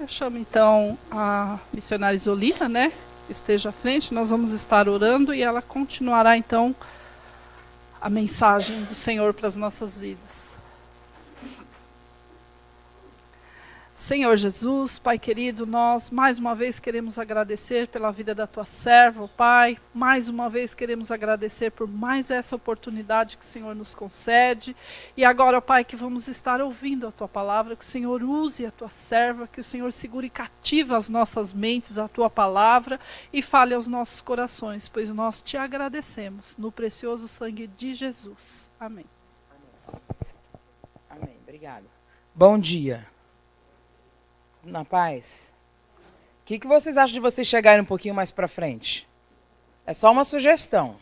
Eu chamo então a missionária Isolina, né? Esteja à frente, nós vamos estar orando e ela continuará então a mensagem do Senhor para as nossas vidas. Senhor Jesus, Pai querido, nós mais uma vez queremos agradecer pela vida da tua serva, Pai. Mais uma vez queremos agradecer por mais essa oportunidade que o Senhor nos concede. E agora, Pai, que vamos estar ouvindo a tua palavra, que o Senhor use a tua serva, que o Senhor segure cativa as nossas mentes, a tua palavra e fale aos nossos corações, pois nós te agradecemos no precioso sangue de Jesus. Amém. Amém. Obrigado. Bom dia. Na paz. O que vocês acham de vocês chegarem um pouquinho mais para frente? É só uma sugestão.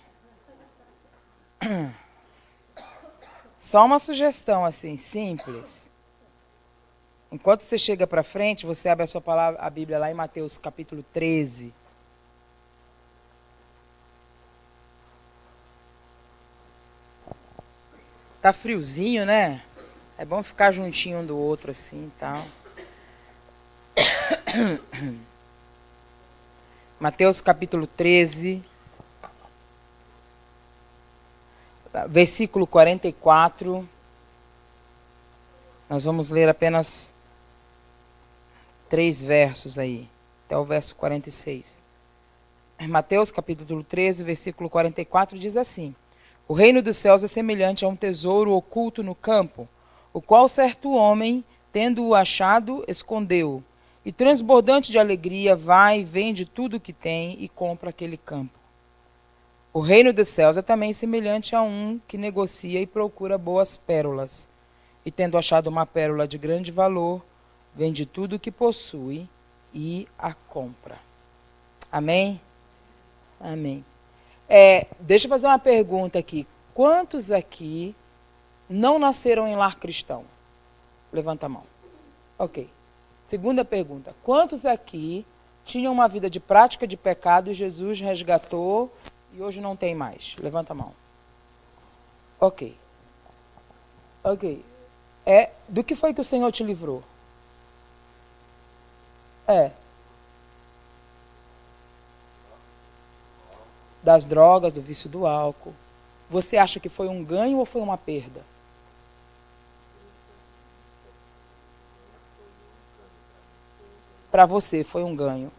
Só uma sugestão assim, simples. Enquanto você chega para frente, você abre a sua palavra, a Bíblia lá em Mateus capítulo 13. Tá friozinho, né? É bom ficar juntinho um do outro assim e tal. Mateus capítulo 13, versículo 44. Nós vamos ler apenas 3 versos aí, até o verso 46. Mateus capítulo 13, versículo 44 diz assim: O reino dos céus é semelhante a um tesouro oculto no campo, o qual certo homem, tendo-o achado, escondeu. E transbordante de alegria, vai e vende tudo o que tem e compra aquele campo. O reino dos céus é também semelhante a um que negocia e procura boas pérolas. E tendo achado uma pérola de grande valor, vende tudo o que possui e a compra. Amém? Amém. Deixa eu fazer uma pergunta aqui. Quantos aqui não nasceram em lar cristão? Levanta a mão. Ok. Segunda pergunta. Quantos aqui tinham uma vida de prática de pecado e Jesus resgatou e hoje não tem mais? Levanta a mão. Ok. Ok. Do que foi que o Senhor te livrou? Das drogas, do vício do álcool. Você acha que foi um ganho ou foi uma perda? Para você foi um ganho.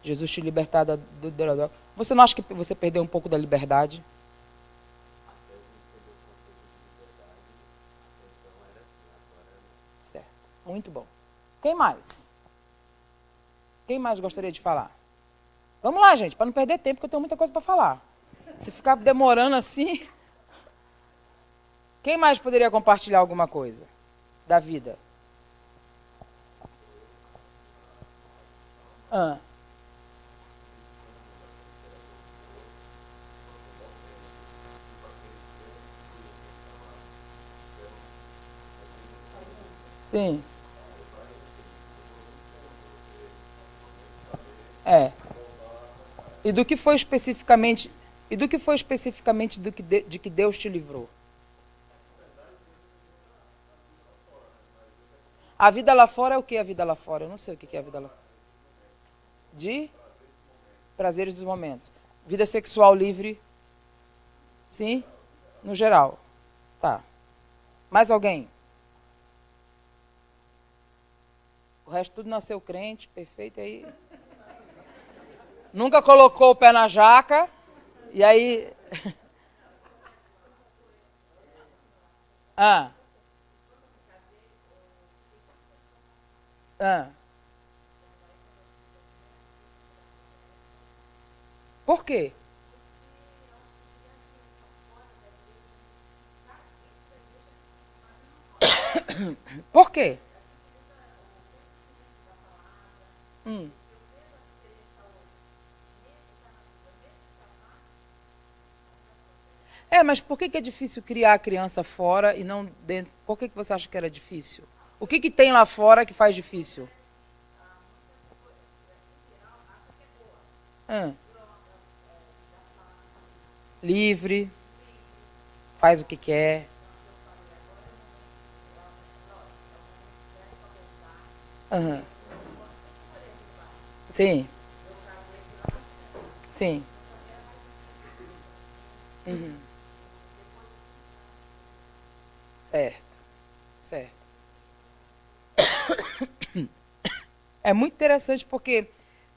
Jesus te libertar da droga. Você não acha que você perdeu um pouco da liberdade? Certo. Muito bom. Quem mais? Quem mais gostaria de falar? Vamos lá, gente, para não perder tempo, porque eu tenho muita coisa para falar. Se ficar demorando assim... Quem mais poderia compartilhar alguma coisa da vida? Sim. E do que foi especificamente de que Deus te livrou? A vida lá fora é o que a vida lá fora? Eu não sei o que é a vida lá fora. De prazeres dos momentos. Vida sexual livre? Sim? No geral. Tá. Mais alguém? O resto tudo nasceu crente, perfeito aí. Nunca colocou o pé na jaca. E aí... Por quê? Por quê? Mas por que é difícil criar a criança fora e não dentro? Por que você acha que era difícil? O que tem lá fora que faz difícil? Livre, faz o que quer. Sim. Sim. Uhum. Certo. Certo. É muito interessante porque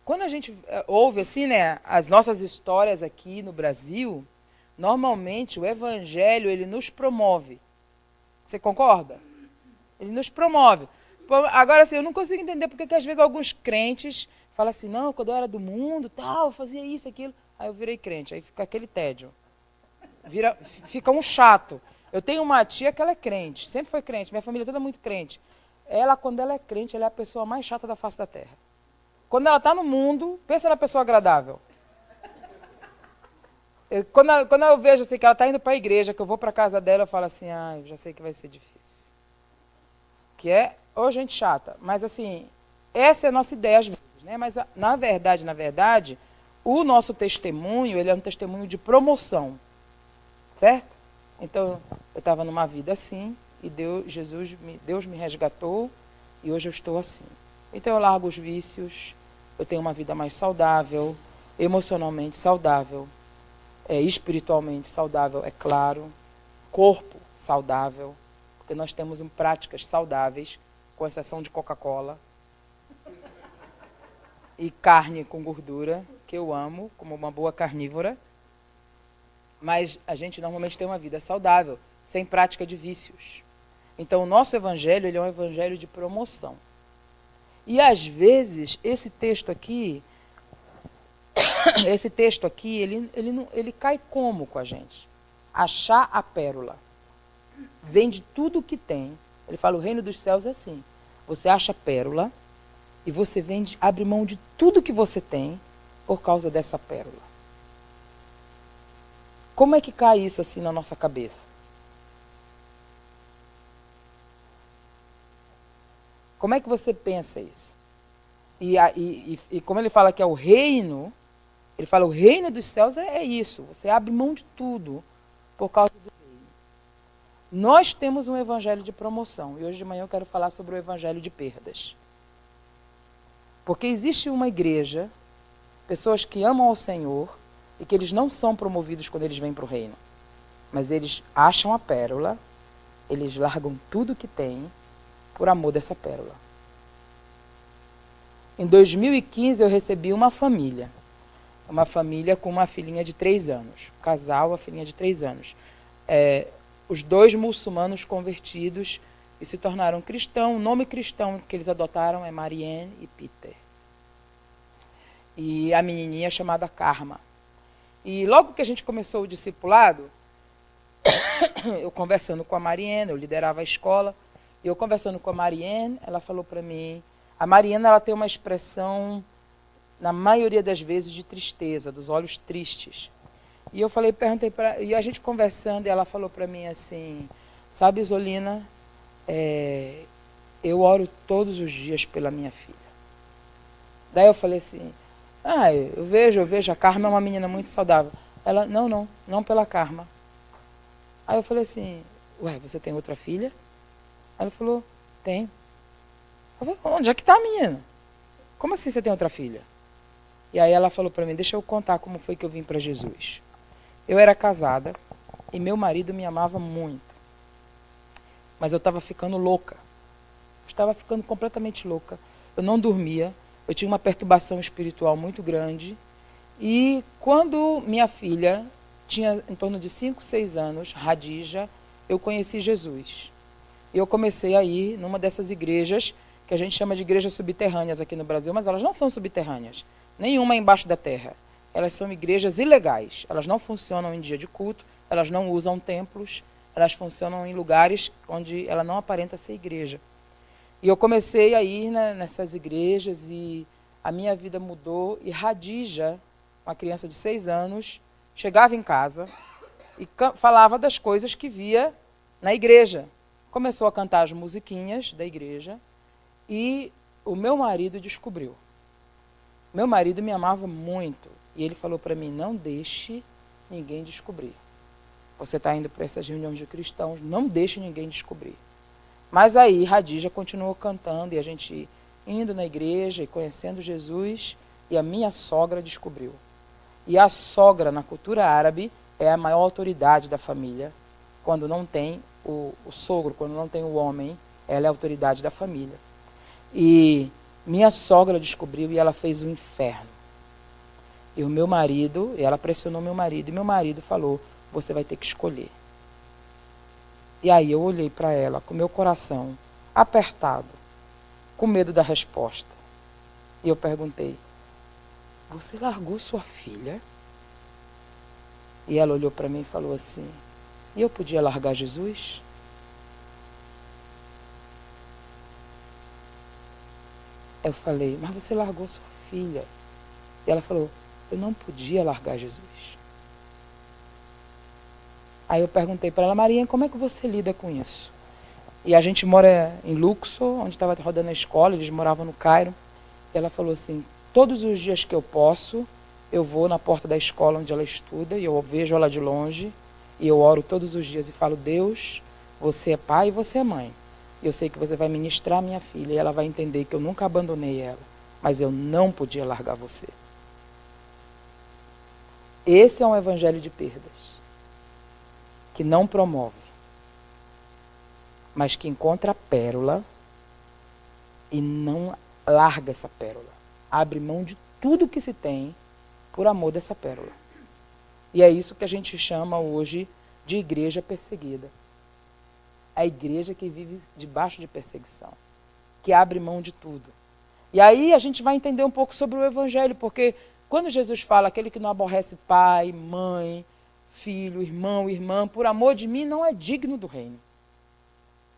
quando a gente ouve assim, né, as nossas histórias aqui no Brasil, normalmente o evangelho ele nos promove. Você concorda? Ele nos promove. Agora, assim, eu não consigo entender porque que às vezes alguns crentes falam assim, não, quando eu era do mundo, tal, eu fazia isso, aquilo. Aí eu virei crente, aí fica aquele tédio. Fica um chato. Eu tenho uma tia que ela é crente, sempre foi crente, minha família toda é muito crente. Ela, quando ela é crente, ela é a pessoa mais chata da face da terra. Quando ela está no mundo, pensa na pessoa agradável. Quando eu vejo assim, que ela está indo para a igreja, que eu vou para a casa dela, eu falo assim, eu já sei que vai ser difícil. Que é, ou gente chata. Mas assim, essa é a nossa ideia às vezes, né? Mas na verdade, o nosso testemunho, ele é um testemunho de promoção. Certo? Então, eu estava numa vida assim, e Deus me resgatou, e hoje eu estou assim. Então, eu largo os vícios, eu tenho uma vida mais saudável, emocionalmente saudável, espiritualmente saudável, é claro, corpo saudável, porque nós temos práticas saudáveis, com exceção de Coca-Cola, e carne com gordura, que eu amo, como uma boa carnívora. Mas a gente normalmente tem uma vida saudável, sem prática de vícios. Então, o nosso evangelho ele é um evangelho de promoção. E, às vezes, esse texto aqui, ele cai como com a gente? Achar a pérola. Vende tudo o que tem. Ele fala, o reino dos céus é assim. Você acha a pérola e você abre mão de tudo que você tem por causa dessa pérola. Como é que cai isso assim na nossa cabeça? Como é que você pensa isso? E como ele fala que é o reino, ele fala o reino dos céus é isso. Você abre mão de tudo por causa do reino. Nós temos um evangelho de promoção. E hoje de manhã eu quero falar sobre o evangelho de perdas. Porque existe uma igreja, pessoas que amam ao Senhor, e que eles não são promovidos quando eles vêm para o reino. Mas eles acham a pérola, eles largam tudo que têm por amor dessa pérola. Em 2015 eu recebi uma família com uma filhinha de 3 anos. Um casal, a filhinha de 3 anos. Os 2 muçulmanos convertidos e se tornaram cristãos. O nome cristão que eles adotaram é Marianne e Peter. E a menininha é chamada Karma. E logo que a gente começou o discipulado, eu conversando com a Mariana, eu liderava a escola, e eu conversando com a Mariana, ela falou para mim, a Mariana ela tem uma expressão, na maioria das vezes, de tristeza, dos olhos tristes. E eu perguntei para e a gente conversando, e ela falou para mim assim, sabe, Zolina, eu oro todos os dias pela minha filha. Daí eu falei assim, eu vejo, a Karma é uma menina muito saudável. Ela, não pela Karma. Aí eu falei assim, você tem outra filha? Ela falou, tenho. Eu falei, onde é que está a menina? Como assim você tem outra filha? E aí ela falou para mim, deixa eu contar como foi que eu vim para Jesus. Eu era casada e meu marido me amava muito. Mas eu estava ficando louca. Estava ficando completamente louca. Eu não dormia. Eu tinha uma perturbação espiritual muito grande. E quando minha filha tinha em torno de 5, 6 anos, Radija, eu conheci Jesus. E eu comecei a ir numa dessas igrejas, que a gente chama de igrejas subterrâneas aqui no Brasil, mas elas não são subterrâneas. Nenhuma é embaixo da terra. Elas são igrejas ilegais. Elas não funcionam em dia de culto, elas não usam templos, elas funcionam em lugares onde ela não aparenta ser igreja. E eu comecei a ir nessas igrejas e a minha vida mudou. E Radija, uma criança de 6 anos, chegava em casa e falava das coisas que via na igreja. Começou a cantar as musiquinhas da igreja e o meu marido descobriu. Meu marido me amava muito e ele falou para mim, não deixe ninguém descobrir. Você está indo para essas reuniões de cristãos, não deixe ninguém descobrir. Mas aí Radija continuou cantando e a gente indo na igreja e conhecendo Jesus. E a minha sogra descobriu. E a sogra, na cultura árabe, é a maior autoridade da família. Quando não tem o sogro, quando não tem o homem, ela é a autoridade da família. E minha sogra descobriu e ela fez um inferno. E o meu marido, ela pressionou meu marido, e meu marido falou, você vai ter que escolher. E aí eu olhei para ela com meu coração apertado, com medo da resposta. E eu perguntei, você largou sua filha? E ela olhou para mim e falou assim, e eu podia largar Jesus? Eu falei, mas você largou sua filha. E ela falou, eu não podia largar Jesus. Aí eu perguntei para ela, Maria, como é que você lida com isso? E a gente mora em Luxor, onde estava rodando a escola, eles moravam no Cairo. E ela falou assim, todos os dias que eu posso, eu vou na porta da escola onde ela estuda, e eu vejo ela de longe, e eu oro todos os dias e falo, Deus, você é pai e você é mãe. E eu sei que você vai ministrar a minha filha, e ela vai entender que eu nunca abandonei ela, mas eu não podia largar você. Esse é um evangelho de perdas, que não promove, mas que encontra a pérola e não larga essa pérola. Abre mão de tudo que se tem por amor dessa pérola. E é isso que a gente chama hoje de igreja perseguida. A igreja que vive debaixo de perseguição, que abre mão de tudo. E aí a gente vai entender um pouco sobre o evangelho, porque quando Jesus fala, aquele que não aborrece pai, mãe, filho, irmão, irmã, por amor de mim, não é digno do reino.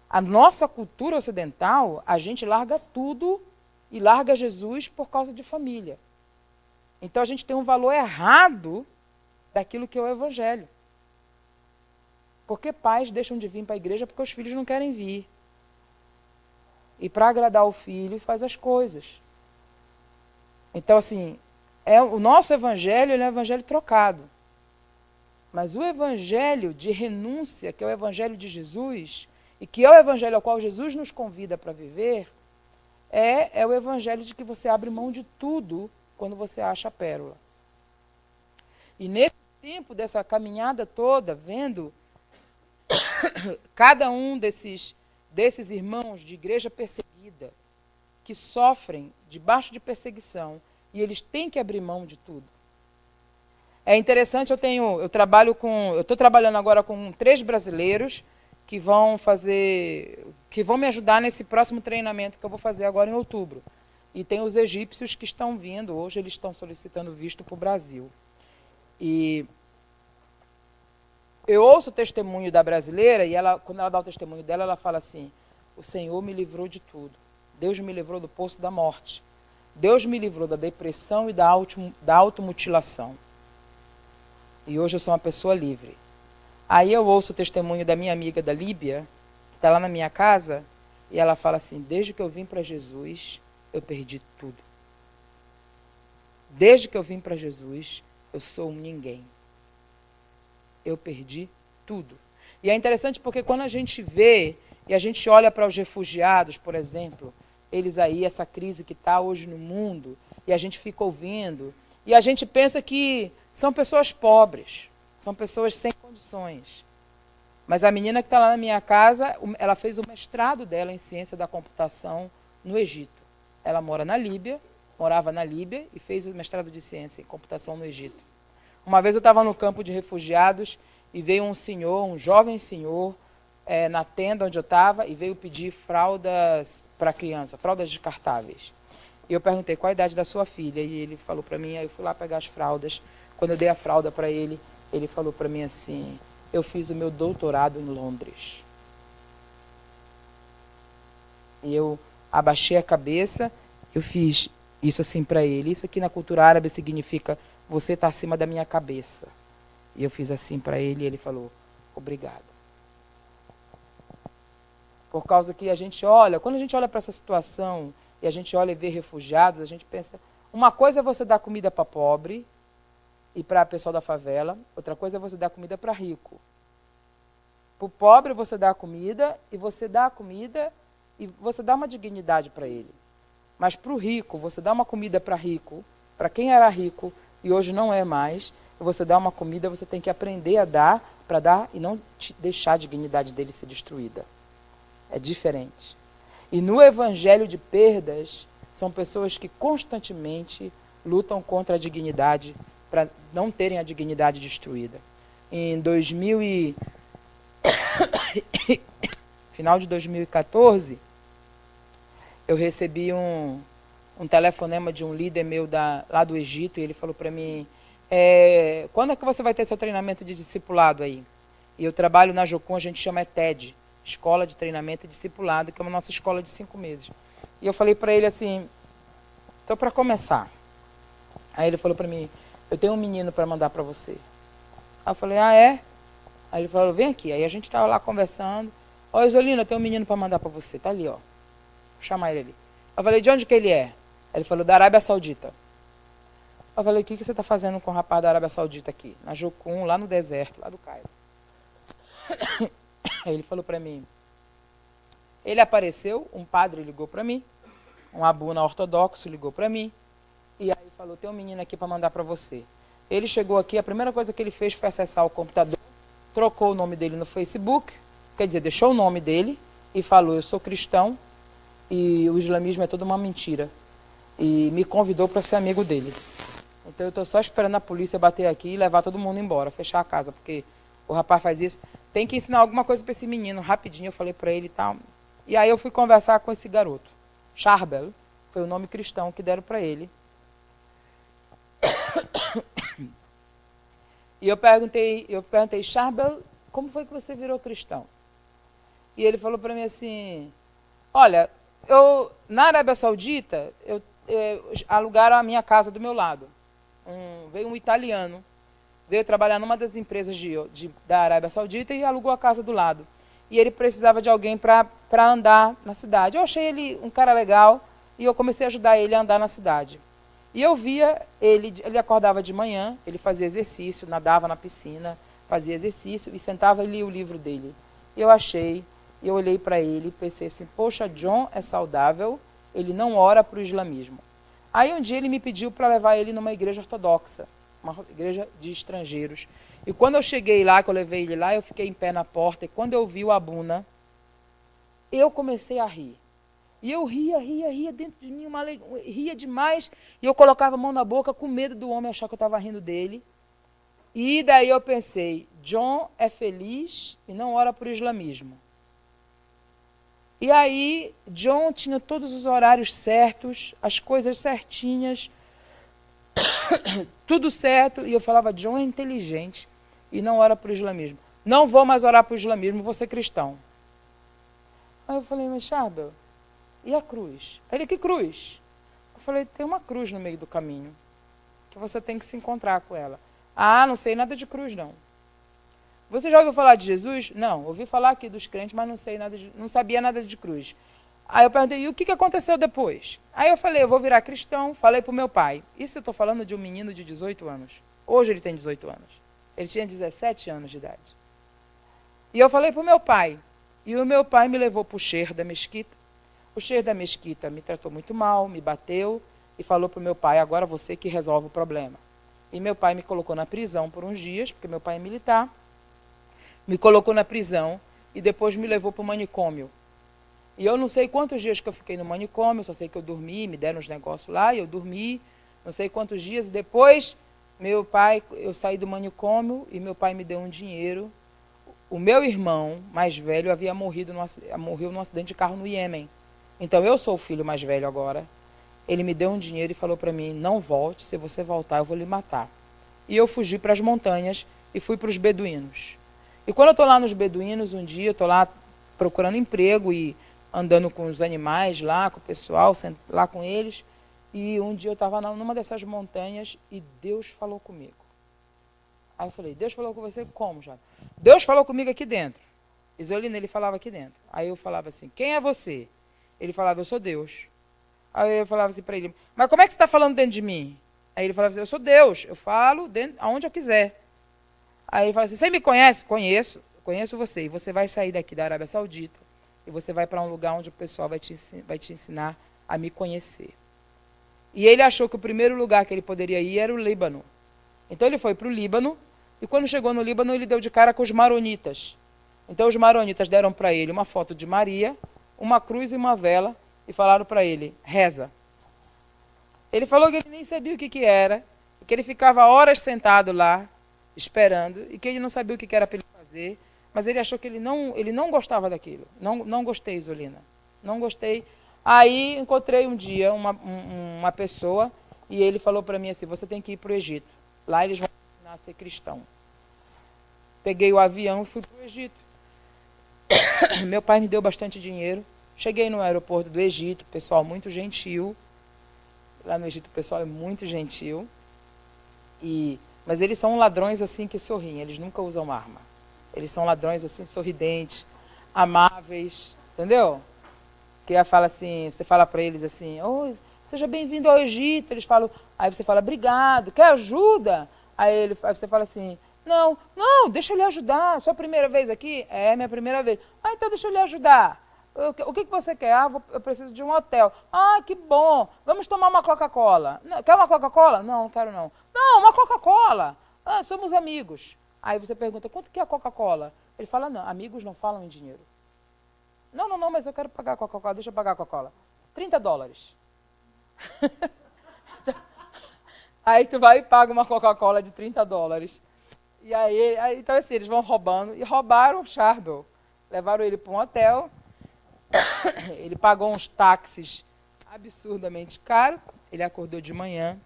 A nossa cultura ocidental, a gente larga tudo e larga Jesus por causa de família. Então a gente tem um valor errado daquilo que é o evangelho. Porque pais deixam de vir para a igreja porque os filhos não querem vir. E para agradar o filho faz as coisas. Então assim, o nosso evangelho ele é um evangelho trocado. Mas o evangelho de renúncia, que é o evangelho de Jesus, e que é o evangelho ao qual Jesus nos convida para viver, é o evangelho de que você abre mão de tudo quando você acha a pérola. E nesse tempo dessa caminhada toda, vendo cada um desses irmãos de igreja perseguida, que sofrem debaixo de perseguição, e eles têm que abrir mão de tudo. É interessante, eu estou trabalhando agora com 3 brasileiros que vão me ajudar nesse próximo treinamento que eu vou fazer agora em outubro. E tem os egípcios que estão vindo, hoje eles estão solicitando visto para o Brasil. E eu ouço o testemunho da brasileira, e quando ela dá o testemunho dela, ela fala assim, o Senhor me livrou de tudo. Deus me livrou do poço da morte. Deus me livrou da depressão e da automutilação. E hoje eu sou uma pessoa livre. Aí eu ouço o testemunho da minha amiga da Líbia, que está lá na minha casa, e ela fala assim, desde que eu vim para Jesus, eu perdi tudo. Desde que eu vim para Jesus, eu sou um ninguém. Eu perdi tudo. E é interessante porque quando a gente vê, e a gente olha para os refugiados, por exemplo, eles aí, essa crise que está hoje no mundo, e a gente fica ouvindo, e a gente pensa que são pessoas pobres, são pessoas sem condições. Mas a menina que está lá na minha casa, ela fez o mestrado dela em ciência da computação no Egito. Ela morava na Líbia e fez o mestrado de ciência em computação no Egito. Uma vez eu estava no campo de refugiados e veio um jovem senhor, na tenda onde eu estava, e veio pedir fraldas para criança, fraldas descartáveis. E eu perguntei qual a idade da sua filha, e ele falou para mim, aí eu fui lá pegar as fraldas. Quando eu dei a fralda para ele, ele falou para mim assim, eu fiz o meu doutorado em Londres. E eu abaixei a cabeça, eu fiz isso assim para ele. Isso aqui na cultura árabe significa, você está acima da minha cabeça. E eu fiz assim para ele, e ele falou, obrigado. Por causa que a gente olha, quando a gente olha para essa situação, e a gente olha e vê refugiados, a gente pensa, uma coisa é você dar comida para pobre, e para o pessoal da favela, outra coisa é você dar comida para rico. Para o pobre você dá comida, e você dá uma dignidade para ele. Mas para o rico, você dá uma comida para rico, para quem era rico e hoje não é mais, você dá uma comida, você tem que aprender a dar, para dar e não deixar a dignidade dele ser destruída. É diferente. E no evangelho de perdas, são pessoas que constantemente lutam contra a dignidade, para não terem a dignidade destruída. Em final de 2014, eu recebi um telefonema de um líder meu lá do Egito, e ele falou para mim, quando é que você vai ter seu treinamento de discipulado aí? E eu trabalho na Jocum, a gente chama TED, Escola de Treinamento e Discipulado, que é uma nossa escola de 5 meses. E eu falei para ele assim, então para começar. Aí ele falou para mim, eu tenho um menino para mandar para você. Aí eu falei, ah, é? Aí ele falou, vem aqui. Aí a gente estava lá conversando. Ó, Isolina, eu tenho um menino para mandar para você. Tá ali, ó. Vou chamar ele ali. Eu falei, de onde que ele é? Aí ele falou, da Arábia Saudita. Eu falei, o que você está fazendo com o rapaz da Arábia Saudita aqui? Na Jocum, lá no deserto, lá do Cairo. Aí ele falou para mim, ele apareceu, um padre ligou para mim, um abuna ortodoxo ligou para mim, e aí falou, tem um menino aqui para mandar para você. Ele chegou aqui, a primeira coisa que ele fez foi acessar o computador, trocou o nome dele no Facebook, quer dizer, deixou o nome dele e falou, eu sou cristão e o islamismo é toda uma mentira. E me convidou para ser amigo dele. Então eu estou só esperando a polícia bater aqui e levar todo mundo embora, fechar a casa, porque o rapaz faz isso. Tem que ensinar alguma coisa para esse menino, rapidinho, eu falei para ele e tal. E aí eu fui conversar com esse garoto. Charbel, foi o nome cristão que deram para ele. E eu perguntei, Charbel, como foi que você virou cristão? E ele falou para mim assim, olha, na Arábia Saudita, alugaram a minha casa do meu lado. Veio um italiano, veio trabalhar numa das empresas da Arábia Saudita e alugou a casa do lado. E ele precisava de alguém para andar na cidade. Eu achei ele um cara legal e eu comecei a ajudar ele a andar na cidade. E eu via ele acordava de manhã, ele fazia exercício, nadava na piscina, fazia exercício e sentava e lia o livro dele. E eu olhei para ele e pensei assim, poxa, John é saudável, ele não ora para o islamismo. Aí um dia ele me pediu para levar ele numa igreja ortodoxa, uma igreja de estrangeiros. E quando eu cheguei lá, que eu levei ele lá, eu fiquei em pé na porta, e quando eu vi o abuna, eu comecei a rir. E eu ria dentro de mim, ria demais, e eu colocava a mão na boca com medo do homem achar que eu estava rindo dele. E daí eu pensei, John é feliz e não ora por islamismo. E aí, John tinha todos os horários certos, as coisas certinhas, tudo certo, e eu falava, John é inteligente e não ora por islamismo. Não vou mais orar por islamismo, vou ser cristão. Aí eu falei, mas Charbel, e a cruz? Ele, que cruz? Eu falei, tem uma cruz no meio do caminho, que você tem que se encontrar com ela. Ah, não sei nada de cruz, não. Você já ouviu falar de Jesus? Não, ouvi falar aqui dos crentes, mas não sabia nada de cruz. Aí eu perguntei, e o que aconteceu depois? Aí eu falei, eu vou virar cristão, falei para o meu pai. Isso eu estou falando de um menino de 18 anos. Hoje ele tem 18 anos. Ele tinha 17 anos de idade. E eu falei para o meu pai. E o meu pai me levou para o sheir da mesquita. O sheir da mesquita me tratou muito mal, me bateu e falou para o meu pai, agora você que resolve o problema. E meu pai me colocou na prisão por uns dias, porque meu pai é militar. Me colocou na prisão e depois me levou para o manicômio. E eu não sei quantos dias que eu fiquei no manicômio, só sei que eu dormi, me deram uns negócios lá, e eu dormi, não sei quantos dias. Depois, eu saí do manicômio e meu pai me deu um dinheiro. O meu irmão mais velho morreu num acidente de carro no Iêmen. Então eu sou o filho mais velho agora. Ele me deu um dinheiro e falou para mim, não volte, se você voltar eu vou lhe matar. E eu fugi para as montanhas e fui para os beduínos. E quando eu estou lá nos beduínos, um dia eu estou lá procurando emprego e andando com os animais lá, com o pessoal, lá com eles. E um dia eu estava numa dessas montanhas e Deus falou comigo. Aí eu falei, Deus falou com você como, já? Deus falou comigo aqui dentro. Isolina, ele falava aqui dentro. Aí eu falava assim, quem é você? Ele falava, eu sou Deus. Aí eu falava assim para ele, mas como é que você está falando dentro de mim? Aí ele falava assim, eu sou Deus, eu falo aonde eu quiser. Aí ele fala assim, você me conhece? Conheço você. E você vai sair daqui da Arábia Saudita e você vai para um lugar onde o pessoal vai te ensinar a me conhecer. E ele achou que o primeiro lugar que ele poderia ir era o Líbano. Então ele foi para o Líbano, e quando chegou no Líbano, ele deu de cara com os maronitas. Então os maronitas deram para ele uma foto de Maria, uma cruz e uma vela, e falaram para ele, reza. Ele falou que ele nem sabia o que era, que ele ficava horas sentado lá, esperando, e que ele não sabia o que era para ele fazer, mas ele achou que ele não gostava daquilo. Não gostei, Zolina. Não gostei. Aí encontrei um dia uma pessoa, e ele falou para mim assim, você tem que ir para o Egito. Lá eles vão ensinar a ser cristão. Peguei o avião e fui para o Egito. Meu pai me deu bastante dinheiro. Cheguei no aeroporto do Egito, pessoal muito gentil. Lá no Egito o pessoal é muito gentil. Mas eles são ladrões assim que sorriem, eles nunca usam arma. Eles são ladrões assim, sorridentes, amáveis, entendeu? Que fala assim, você fala para eles assim, oh, seja bem-vindo ao Egito. Eles falam, aí você fala, obrigado, quer ajuda? Aí você fala assim, não, deixa eu lhe ajudar, sua primeira vez aqui? É, minha primeira vez. Ah, então deixa eu lhe ajudar. O que você quer? Ah, eu preciso de um hotel. Ah, que bom, vamos tomar uma Coca-Cola. Quer uma Coca-Cola? Não quero não. Não, uma Coca-Cola. Ah, somos amigos. Aí você pergunta, quanto que é a Coca-Cola? Ele fala, não, amigos não falam em dinheiro. Não, mas eu quero pagar a Coca-Cola, deixa eu pagar a Coca-Cola. $30. Aí tu vai e paga uma Coca-Cola de $30. E aí, então assim, eles vão roubando. E roubaram o Charbel. Levaram ele para um hotel. Ele pagou uns táxis absurdamente caros. Ele acordou de manhã.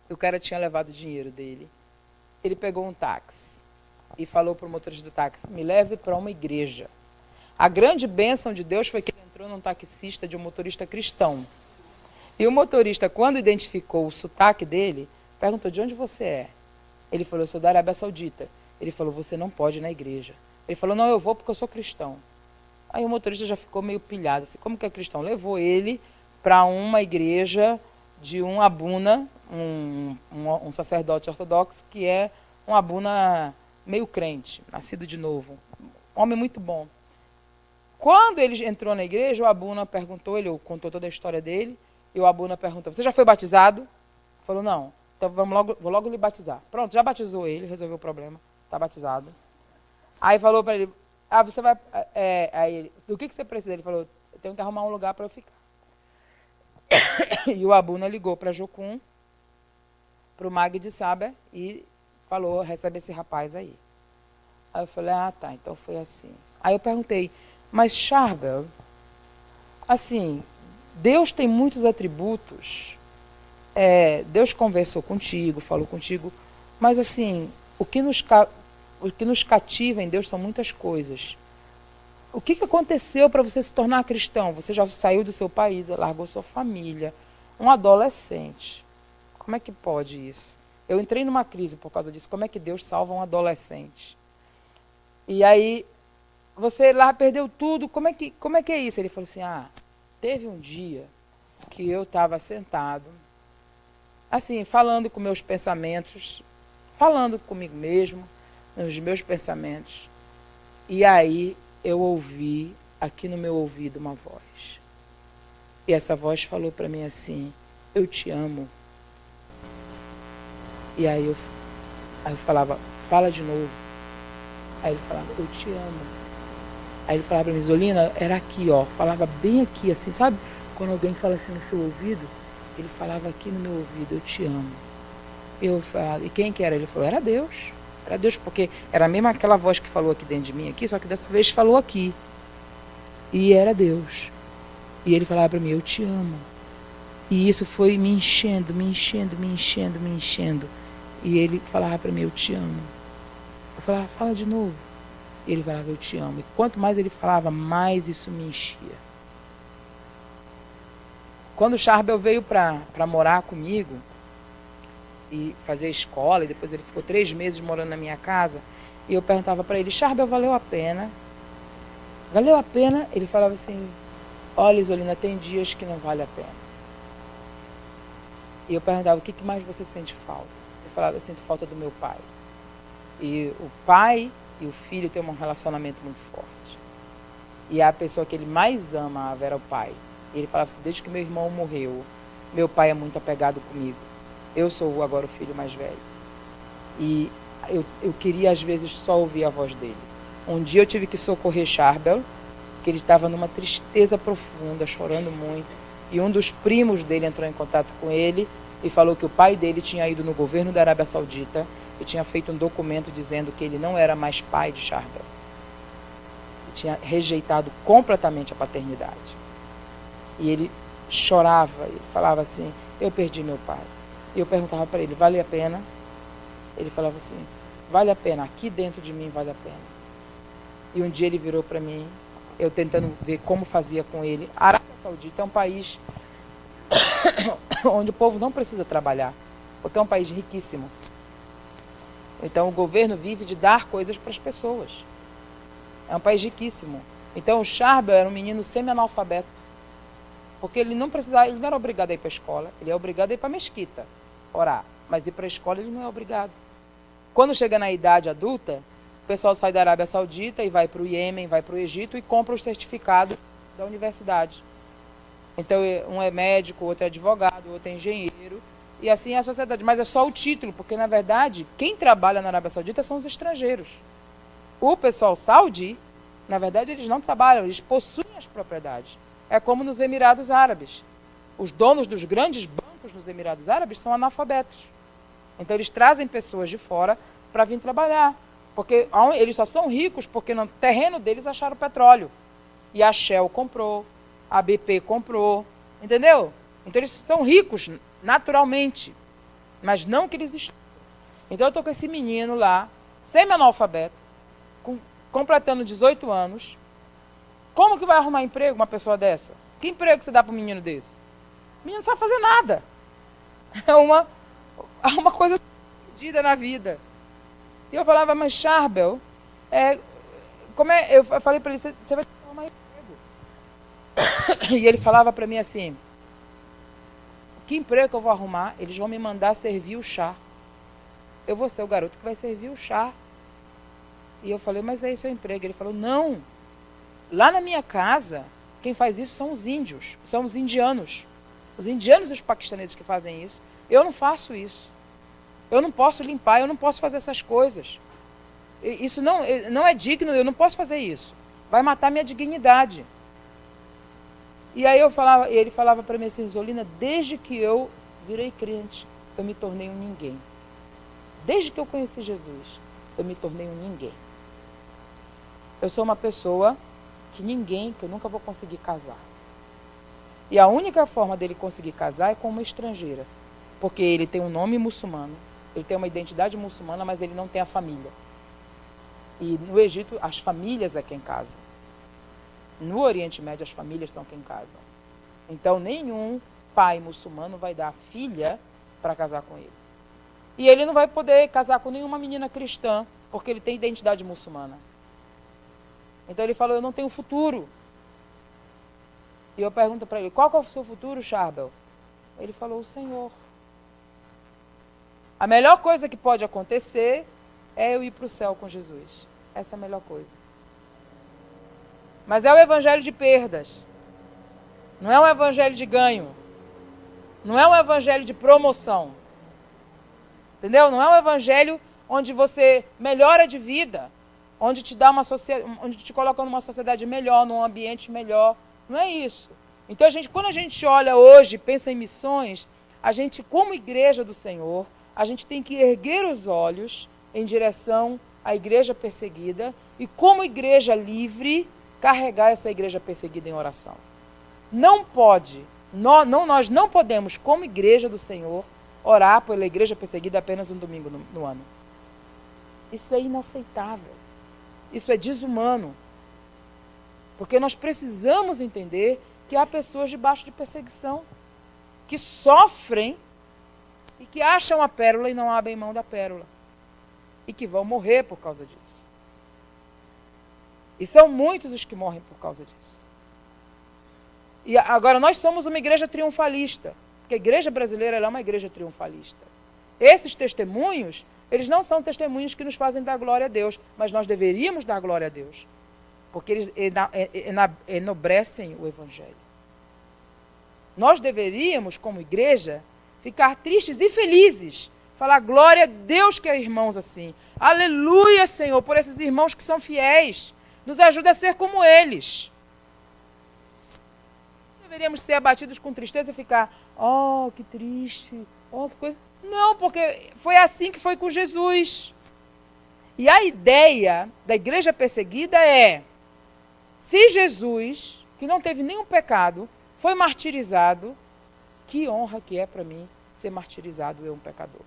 E o cara tinha levado o dinheiro dele. Ele pegou um táxi e falou para o motorista do táxi, me leve para uma igreja. A grande bênção de Deus foi que ele entrou num taxista de um motorista cristão. E o motorista, quando identificou o sotaque dele, perguntou, de onde você é? Ele falou, eu sou da Arábia Saudita. Ele falou, você não pode ir na igreja. Ele falou, não, eu vou porque eu sou cristão. Aí o motorista já ficou meio pilhado, assim, como que é cristão? Levou ele para uma igreja de um abuna, um sacerdote ortodoxo, que é um abuna meio crente, nascido de novo. Homem muito bom. Quando ele entrou na igreja, o abuna perguntou, ele contou toda a história dele, e o abuna perguntou, você já foi batizado? Ele falou, não. Então vou logo lhe batizar. Pronto, já batizou ele, resolveu o problema, está batizado. Aí falou para ele, você vai... aí ele, do que você precisa? Ele falou, eu tenho que arrumar um lugar para eu ficar. E o abuna ligou para Jocum, para o Mag de Saber, e falou, recebe esse rapaz aí. Aí eu falei, tá, então foi assim. Aí eu perguntei, mas Charbel, assim, Deus tem muitos atributos, Deus conversou contigo, falou contigo, mas assim, o que nos cativa em Deus são muitas coisas. O que aconteceu para você se tornar cristão? Você já saiu do seu país, largou sua família, um adolescente. Como é que pode isso? Eu entrei numa crise por causa disso. Como é que Deus salva um adolescente? E aí, você lá perdeu tudo, como é que é isso? Ele falou assim, teve um dia que eu estava sentado, assim, falando com meus pensamentos, falando comigo mesmo, nos meus pensamentos, e aí eu ouvi aqui no meu ouvido uma voz. E essa voz falou para mim assim, eu te amo. E aí eu falava, fala de novo. Aí ele falava, eu te amo. Aí ele falava para mim, Zolina, era aqui, ó, falava bem aqui, assim, sabe? Quando alguém fala assim no seu ouvido, ele falava aqui no meu ouvido, eu te amo. Eu falava, e quem que era? Ele falou, era Deus. Era Deus, porque era mesmo aquela voz que falou aqui dentro de mim, aqui, só que dessa vez falou aqui. E era Deus. E ele falava para mim, eu te amo. E isso foi me enchendo, me enchendo, me enchendo, me enchendo. E ele falava para mim, eu te amo. Eu falava, fala de novo. E ele falava, eu te amo. E quanto mais ele falava, mais isso me enchia. Quando o Charbel veio para morar comigo, e fazer escola, e depois ele ficou 3 meses morando na minha casa, e eu perguntava para ele, Charbel, valeu a pena? Valeu a pena? Ele falava assim, olha, Zolina, tem dias que não vale a pena. E eu perguntava, o que mais você sente falta? Ele falava, eu sinto falta do meu pai. E o pai e o filho têm um relacionamento muito forte. E a pessoa que ele mais ama era o pai. E ele falava assim, desde que meu irmão morreu, Meu pai é muito apegado comigo. Eu sou agora o filho mais velho. E eu queria, às vezes, só ouvir a voz dele. Um dia eu tive que socorrer Charbel, que ele estava numa tristeza profunda, chorando muito. E um dos primos dele entrou em contato com ele e falou que o pai dele tinha ido no governo da Arábia Saudita e tinha feito um documento dizendo que ele não era mais pai de Charbel. Tinha rejeitado completamente a paternidade. E ele chorava, ele falava assim, eu perdi meu pai. E eu perguntava para ele, vale a pena? Ele falava assim, vale a pena, aqui dentro de mim vale a pena. E um dia ele virou para mim, eu tentando ver como fazia com ele. A Arábia Saudita é um país onde o povo não precisa trabalhar, porque é um país riquíssimo. Então o governo vive de dar coisas para as pessoas. É um país riquíssimo. Então o Charbel era um menino semi-analfabeto. Porque ele não era obrigado a ir para a escola, ele é obrigado a ir para a mesquita, orar. Mas ir para a escola ele não é obrigado. Quando chega na idade adulta, o pessoal sai da Arábia Saudita e vai para o Iêmen, vai para o Egito e compra os certificados da universidade. Então um é médico, outro é advogado, outro é engenheiro. E assim é a sociedade. Mas é só o título, porque na verdade quem trabalha na Arábia Saudita são os estrangeiros. O pessoal saudi, na verdade, eles não trabalham, eles possuem as propriedades. É como nos Emirados Árabes. Os donos dos grandes bancos nos Emirados Árabes são analfabetos. Então, eles trazem pessoas de fora para vir trabalhar. Porque eles só são ricos porque no terreno deles acharam petróleo. E a Shell comprou, a BP comprou, entendeu? Então, eles são ricos naturalmente, mas não que eles estudam. Então, eu estou com esse menino lá, semi-analfabeto, completando 18 anos. Como que vai arrumar emprego uma pessoa dessa? Que emprego você dá para um menino desse? O menino não sabe fazer nada. É uma coisa perdida na vida. E eu falava, mas Charbel, eu falei para ele, você vai ter que arrumar emprego. E ele falava para mim assim, que emprego que eu vou arrumar? Eles vão me mandar servir o chá. Eu vou ser o garoto que vai servir o chá. E eu falei, mas é esse o emprego. Ele falou, não. Lá na minha casa, quem faz isso são os índios, são os indianos. Os indianos e os paquistaneses que fazem isso. Eu não faço isso. Eu não posso limpar, eu não posso fazer essas coisas. Isso não é digno, eu não posso fazer isso. Vai matar minha dignidade. E aí ele falava para mim assim, Zolina, desde que eu virei crente, eu me tornei um ninguém. Desde que eu conheci Jesus, eu me tornei um ninguém. Eu sou uma pessoa que eu nunca vou conseguir casar. E a única forma dele conseguir casar é com uma estrangeira. Porque ele tem um nome muçulmano, ele tem uma identidade muçulmana, mas ele não tem a família. E no Egito, as famílias é quem casam. No Oriente Médio, as famílias são quem casam. Então, nenhum pai muçulmano vai dar filha para casar com ele. E ele não vai poder casar com nenhuma menina cristã, porque ele tem identidade muçulmana. Então ele falou, eu não tenho futuro. E eu pergunto para ele, qual que é o seu futuro, Charbel? Ele falou, o Senhor. A melhor coisa que pode acontecer é eu ir para o céu com Jesus. Essa é a melhor coisa. Mas é o evangelho de perdas. Não é um evangelho de ganho. Não é um evangelho de promoção. Entendeu? Não é um evangelho onde você melhora de vida, onde te dá onde te coloca numa sociedade melhor, num ambiente melhor. Não é isso. Então, quando a gente olha hoje, pensa em missões, a gente, como igreja do Senhor, a gente tem que erguer os olhos em direção à igreja perseguida e, como igreja livre, carregar essa igreja perseguida em oração. Nós não podemos, como igreja do Senhor, orar pela igreja perseguida apenas um domingo no ano. Isso é inaceitável. Isso é desumano. Porque nós precisamos entender que há pessoas debaixo de perseguição, que sofrem e que acham a pérola e não abrem mão da pérola. E que vão morrer por causa disso. E são muitos os que morrem por causa disso. E agora nós somos uma igreja triunfalista, porque a igreja brasileira é uma igreja triunfalista. Esses testemunhos, eles não são testemunhos que nos fazem dar glória a Deus, mas nós deveríamos dar glória a Deus, porque eles enobrecem o evangelho. Nós deveríamos, como igreja, ficar tristes e felizes. Falar glória a Deus que é irmãos assim. Aleluia, Senhor, por esses irmãos que são fiéis. Nos ajuda a ser como eles. Deveríamos ser abatidos com tristeza e ficar, oh, que triste, oh, que coisa. Não, porque foi assim que foi com Jesus. E a ideia da igreja perseguida é, se Jesus, que não teve nenhum pecado, foi martirizado, que honra que é para mim ser martirizado, eu um pecador.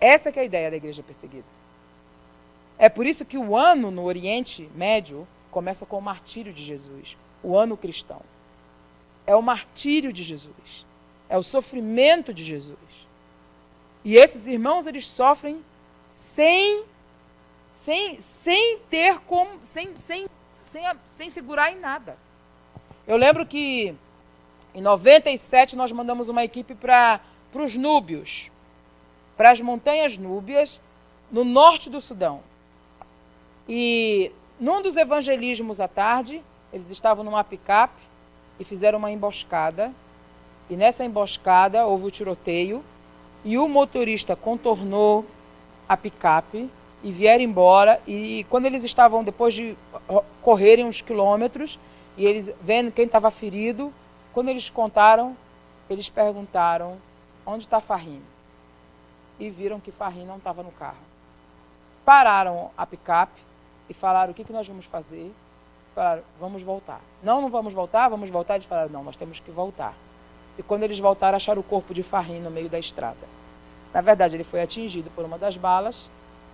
Essa que é a ideia da igreja perseguida. É por isso que o ano no Oriente Médio começa com o martírio de Jesus, o ano cristão. É o martírio de Jesus, é o sofrimento de Jesus. E esses irmãos, eles sofrem sem ter como, sem segurar em nada. Eu lembro que em 97 nós mandamos uma equipe para os Núbios, para as montanhas Núbias, no norte do Sudão. E num dos evangelismos à tarde, eles estavam numa picape e fizeram uma emboscada. E nessa emboscada houve o tiroteio e o motorista contornou a picape e vieram embora. E quando eles estavam, depois de correrem uns quilômetros, e eles vendo quem estava ferido, quando eles contaram, eles perguntaram, onde está Fahim? E viram que Fahim não estava no carro. Pararam a picape e falaram, o que nós vamos fazer? Falaram, vamos voltar. Não vamos voltar, vamos voltar. Eles falaram, não, nós temos que voltar. E quando eles voltaram, acharam o corpo de Fahim no meio da estrada. Na verdade, ele foi atingido por uma das balas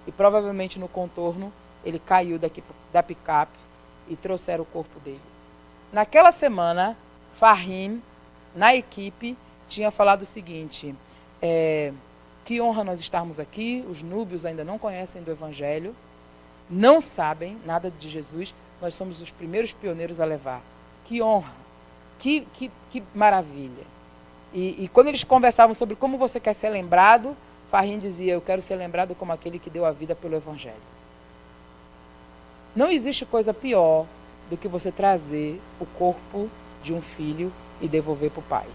e provavelmente no contorno ele caiu da picape e trouxeram o corpo dele. Naquela semana, Fahim, na equipe, tinha falado o seguinte, que honra nós estarmos aqui, os núbios ainda não conhecem do Evangelho, não sabem nada de Jesus, nós somos os primeiros pioneiros a levar. Que honra, que maravilha. E quando eles conversavam sobre como você quer ser lembrado, Fahim dizia, eu quero ser lembrado como aquele que deu a vida pelo Evangelho. Não existe coisa pior do que você trazer o corpo de um filho e devolver para o pai.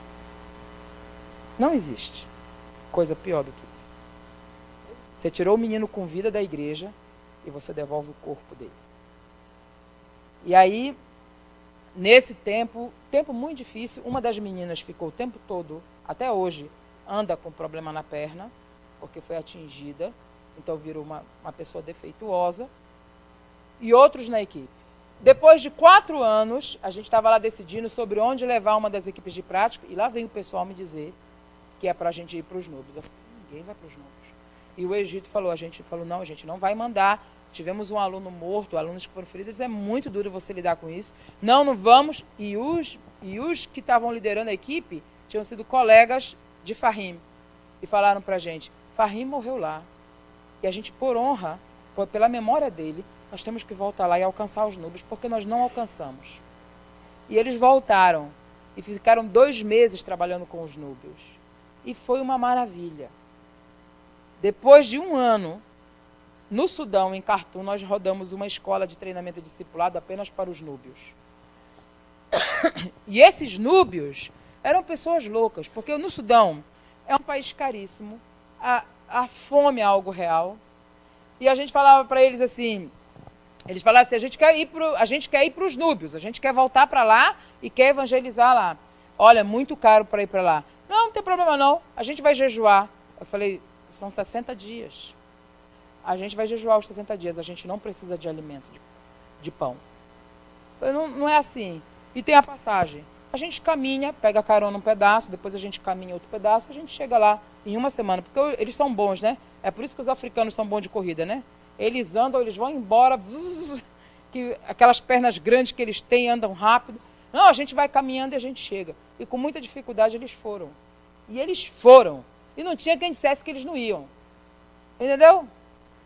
Não existe coisa pior do que isso. Você tirou o menino com vida da igreja e você devolve o corpo dele. E aí, nesse tempo muito difícil, uma das meninas ficou o tempo todo, até hoje, anda com problema na perna, porque foi atingida, então virou uma pessoa defeituosa, e outros na equipe. Depois de 4 anos, a gente estava lá decidindo sobre onde levar uma das equipes de prática, e lá vem o pessoal me dizer que é para a gente ir para os núbios. Eu falei, ninguém vai para os núbios. E o Egito falou, não, a gente não vai mandar. Tivemos um aluno morto, alunos que foram feridos, é muito duro você lidar com isso. Não vamos. E os que estavam liderando a equipe tinham sido colegas de Fahim. E falaram para a gente, Fahim morreu lá. E a gente, por honra, pela memória dele, nós temos que voltar lá e alcançar os núbios, porque nós não alcançamos. E eles voltaram e ficaram 2 meses trabalhando com os núbios. E foi uma maravilha. Depois de 1 ano, no Sudão, em Khartoum, nós rodamos uma escola de treinamento e discipulado apenas para os núbios. E esses núbios eram pessoas loucas, porque no Sudão é um país caríssimo, a fome é algo real. E a gente falava para eles assim, eles falavam assim, a gente quer ir para os núbios, a gente quer voltar para lá e quer evangelizar lá. Olha, muito caro para ir para lá. Não tem problema não, a gente vai jejuar. Eu falei, são 60 dias. A gente vai jejuar os 60 dias, a gente não precisa de alimento, de pão. Não é assim. E tem a passagem. A gente caminha, pega carona um pedaço, depois a gente caminha outro pedaço, a gente chega lá em 1 semana. Porque eles são bons, né? É por isso que os africanos são bons de corrida, né? Eles andam, eles vão embora, que aquelas pernas grandes que eles têm andam rápido. Não, a gente vai caminhando e a gente chega. E com muita dificuldade eles foram. E eles foram. E não tinha quem dissesse que eles não iam. Entendeu?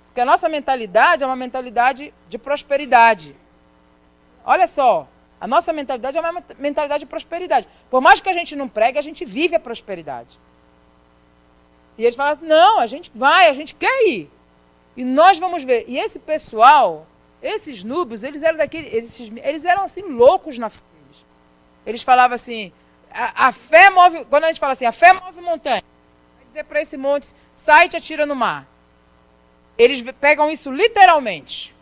Porque a nossa mentalidade é uma mentalidade de prosperidade. Olha só, a nossa mentalidade é uma mentalidade de prosperidade. Por mais que a gente não pregue, a gente vive a prosperidade. E eles falam assim, não, a gente vai, a gente quer ir. E nós vamos ver. E esse pessoal, esses núbios, eles eram assim loucos na fé deles. Eles falavam assim, A fé move, quando a gente fala assim, a fé move montanha. Vai dizer para esse monte, sai e te atira no mar. Eles pegam isso literalmente.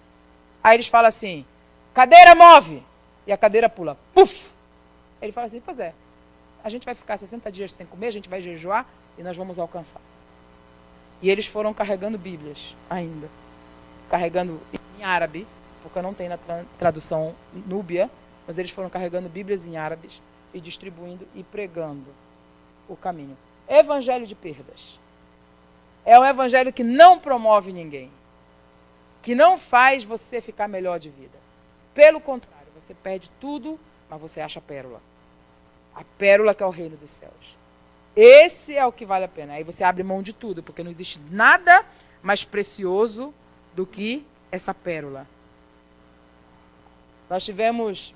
Aí eles falam assim, cadeira move. E a cadeira pula, puf. Ele fala assim, pois é, a gente vai ficar 60 dias sem comer, a gente vai jejuar e nós vamos alcançar. E eles foram carregando Bíblias ainda. Carregando em árabe, porque não tem na tradução núbia, mas eles foram carregando Bíblias em árabes e distribuindo e pregando o caminho. Evangelho de perdas. É um evangelho que não promove ninguém. Que não faz você ficar melhor de vida. Pelo contrário, você perde tudo, mas você acha a pérola. A pérola que é o reino dos céus. Esse é o que vale a pena. Aí você abre mão de tudo, porque não existe nada mais precioso do que essa pérola. Nós tivemos,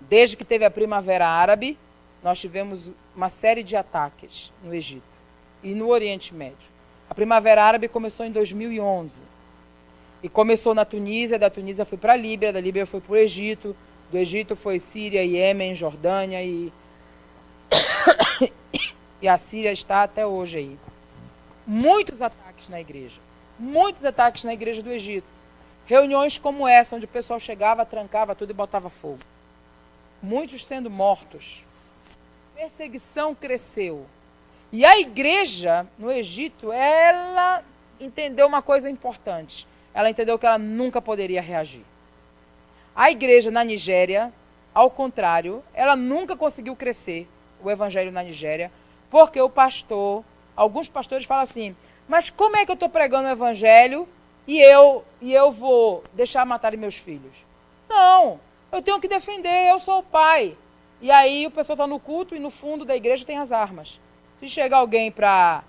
desde que teve a Primavera Árabe, nós tivemos uma série de ataques no Egito e no Oriente Médio. A Primavera Árabe começou em 2011. E começou na Tunísia, da Tunísia foi para a Líbia, da Líbia foi para o Egito, do Egito foi Síria, Iêmen, Jordânia e a Síria está até hoje aí. Muitos ataques na igreja do Egito. Reuniões como essa, onde o pessoal chegava, trancava tudo e botava fogo. Muitos sendo mortos. Perseguição cresceu. E a igreja no Egito, ela entendeu uma coisa importante. Ela entendeu que ela nunca poderia reagir. A igreja na Nigéria, ao contrário, ela nunca conseguiu crescer, o evangelho na Nigéria, porque alguns pastores falam assim, mas como é que eu estou pregando o evangelho e eu vou deixar matarem meus filhos? Não, eu tenho que defender, eu sou o pai. E aí o pessoal está no culto e no fundo da igreja tem as armas. Se chegar alguém para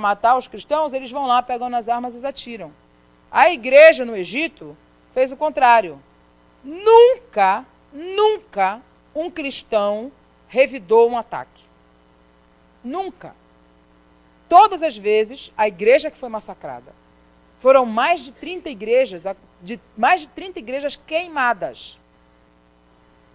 matar os cristãos, eles vão lá, pegam as armas e atiram. A igreja no Egito fez o contrário. Nunca um cristão revidou um ataque. Nunca. Todas as vezes, a igreja que foi massacrada. Foram mais de 30 igrejas queimadas.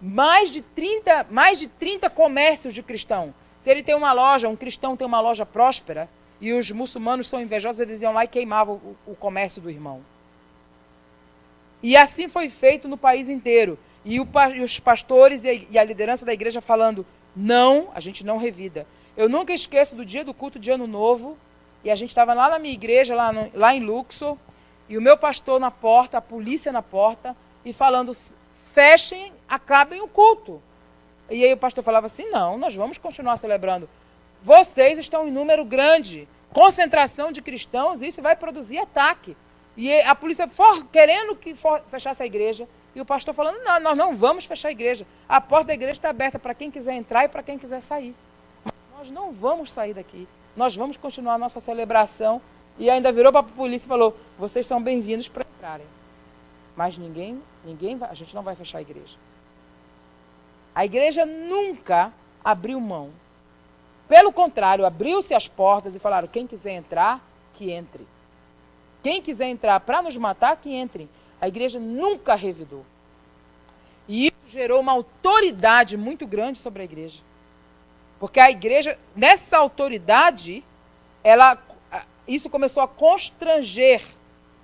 Mais de 30 comércios de cristão. Se ele tem uma loja, um cristão tem uma loja próspera, e os muçulmanos são invejosos, eles iam lá e queimavam o comércio do irmão. E assim foi feito no país inteiro. E os pastores e a liderança da igreja falando, não, a gente não revida. Eu nunca esqueço do dia do culto de Ano Novo, e a gente estava lá na minha igreja, lá em Luxor, e o meu pastor na porta, a polícia na porta, e falando, fechem, acabem o culto. E aí o pastor falava assim, não, nós vamos continuar celebrando. Vocês estão em número grande, concentração de cristãos, isso vai produzir ataque. E a polícia querendo que fechasse a igreja, e o pastor falando, não, nós não vamos fechar a igreja. A porta da igreja está aberta para quem quiser entrar e para quem quiser sair. Nós não vamos sair daqui. Nós vamos continuar a nossa celebração. E ainda virou para a polícia e falou, vocês são bem-vindos para entrarem. Mas a gente não vai fechar a igreja. A igreja nunca abriu mão. Pelo contrário, abriu-se as portas e falaram, quem quiser entrar, que entre. Quem quiser entrar para nos matar, que entre. A igreja nunca revidou. E isso gerou uma autoridade muito grande sobre a igreja. Porque a igreja, nessa autoridade, isso começou a constranger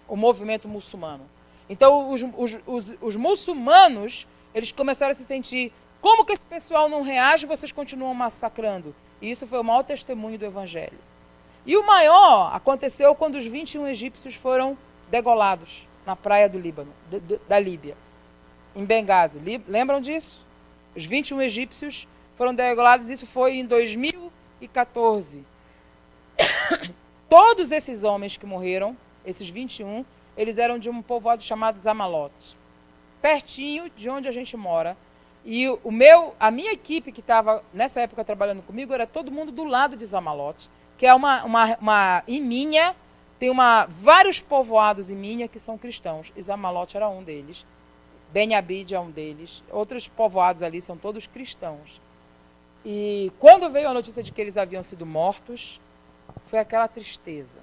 o movimento muçulmano. Então, os muçulmanos, eles começaram a se sentir, como que esse pessoal não reage, vocês continuam massacrando? E isso foi o maior testemunho do evangelho. E o maior aconteceu quando os 21 egípcios foram degolados na praia do Líbano, da Líbia, em Benghazi. Lembram disso? Os 21 egípcios foram degolados, isso foi em 2014. Todos esses homens que morreram, esses 21, eles eram de um povoado chamado Zamalote, pertinho de onde a gente mora. E a minha equipe que estava nessa época trabalhando comigo era todo mundo do lado de Zamalote, que é em Minha, tem vários povoados em Minha que são cristãos. E Zamalote era um deles. Ben Abid é um deles. Outros povoados ali são todos cristãos. E quando veio a notícia de que eles haviam sido mortos, foi aquela tristeza.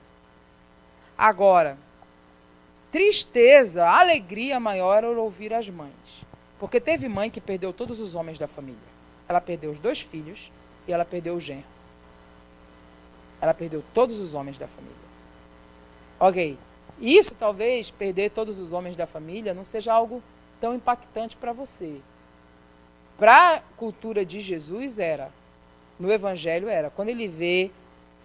Agora, tristeza, alegria maior era ouvir as mães. Porque teve mãe que perdeu todos os homens da família. ela perdeu os 2 filhos e ela perdeu o genro. Ela perdeu todos os homens da família. Ok. Isso talvez, perder todos os homens da família, não seja algo tão impactante para você. Para a cultura de Jesus era, no Evangelho era, quando ele vê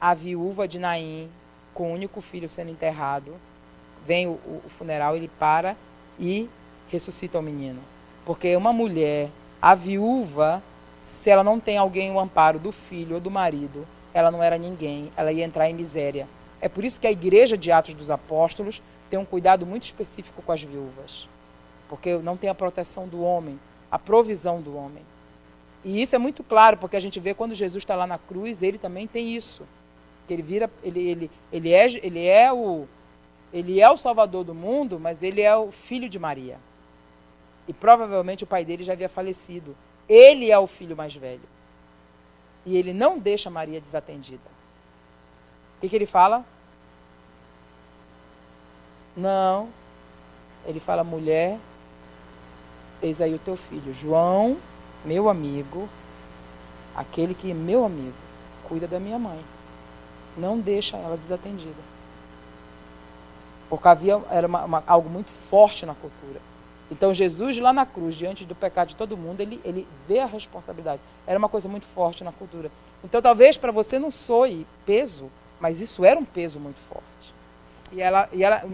a viúva de Naim com o único filho sendo enterrado, vem o funeral, ele para e ressuscita o menino. Porque uma mulher, a viúva, se ela não tem alguém o amparo do filho ou do marido, ela não era ninguém, ela ia entrar em miséria. É por isso que a igreja de Atos dos Apóstolos tem um cuidado muito específico com as viúvas. Porque não tem a proteção do homem, a provisão do homem. E isso é muito claro, porque a gente vê quando Jesus está lá na cruz, ele também tem isso. Que ele vira, ele é o Salvador do mundo, mas ele é o filho de Maria. E provavelmente o pai dele já havia falecido. Ele é o filho mais velho. E ele não deixa Maria desatendida. O que ele fala? Não. Ele fala, mulher, eis aí o teu filho. João, meu amigo, aquele que é meu amigo, cuida da minha mãe. Não deixa ela desatendida. Porque era algo muito forte na cultura. Então Jesus lá na cruz, diante do pecado de todo mundo, ele vê a responsabilidade. Era uma coisa muito forte na cultura. Então talvez para você não soe peso, mas isso era um peso muito forte.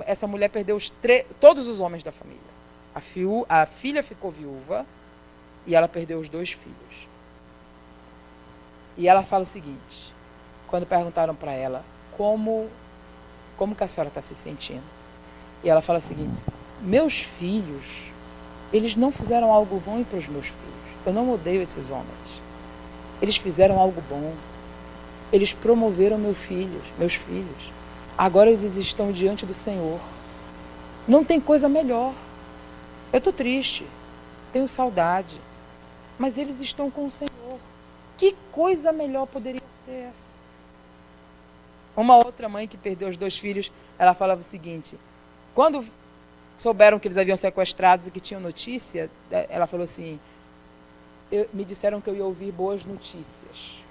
Essa mulher perdeu todos os homens da família. A filha ficou viúva e ela perdeu os 2 filhos. E ela fala o seguinte, quando perguntaram para ela, como que a senhora está se sentindo? E ela fala o seguinte, meus filhos, eles não fizeram algo ruim para os meus filhos. Eu não odeio esses homens. Eles fizeram algo bom. Eles promoveram meus filhos. Agora eles estão diante do Senhor. Não tem coisa melhor. Eu estou triste, tenho saudade, mas eles estão com o Senhor. Que coisa melhor poderia ser essa? Uma outra mãe que perdeu os 2 filhos, ela falava o seguinte, quando souberam que eles haviam sequestrados e que tinham notícia, ela falou assim, me disseram que eu ia ouvir boas notícias.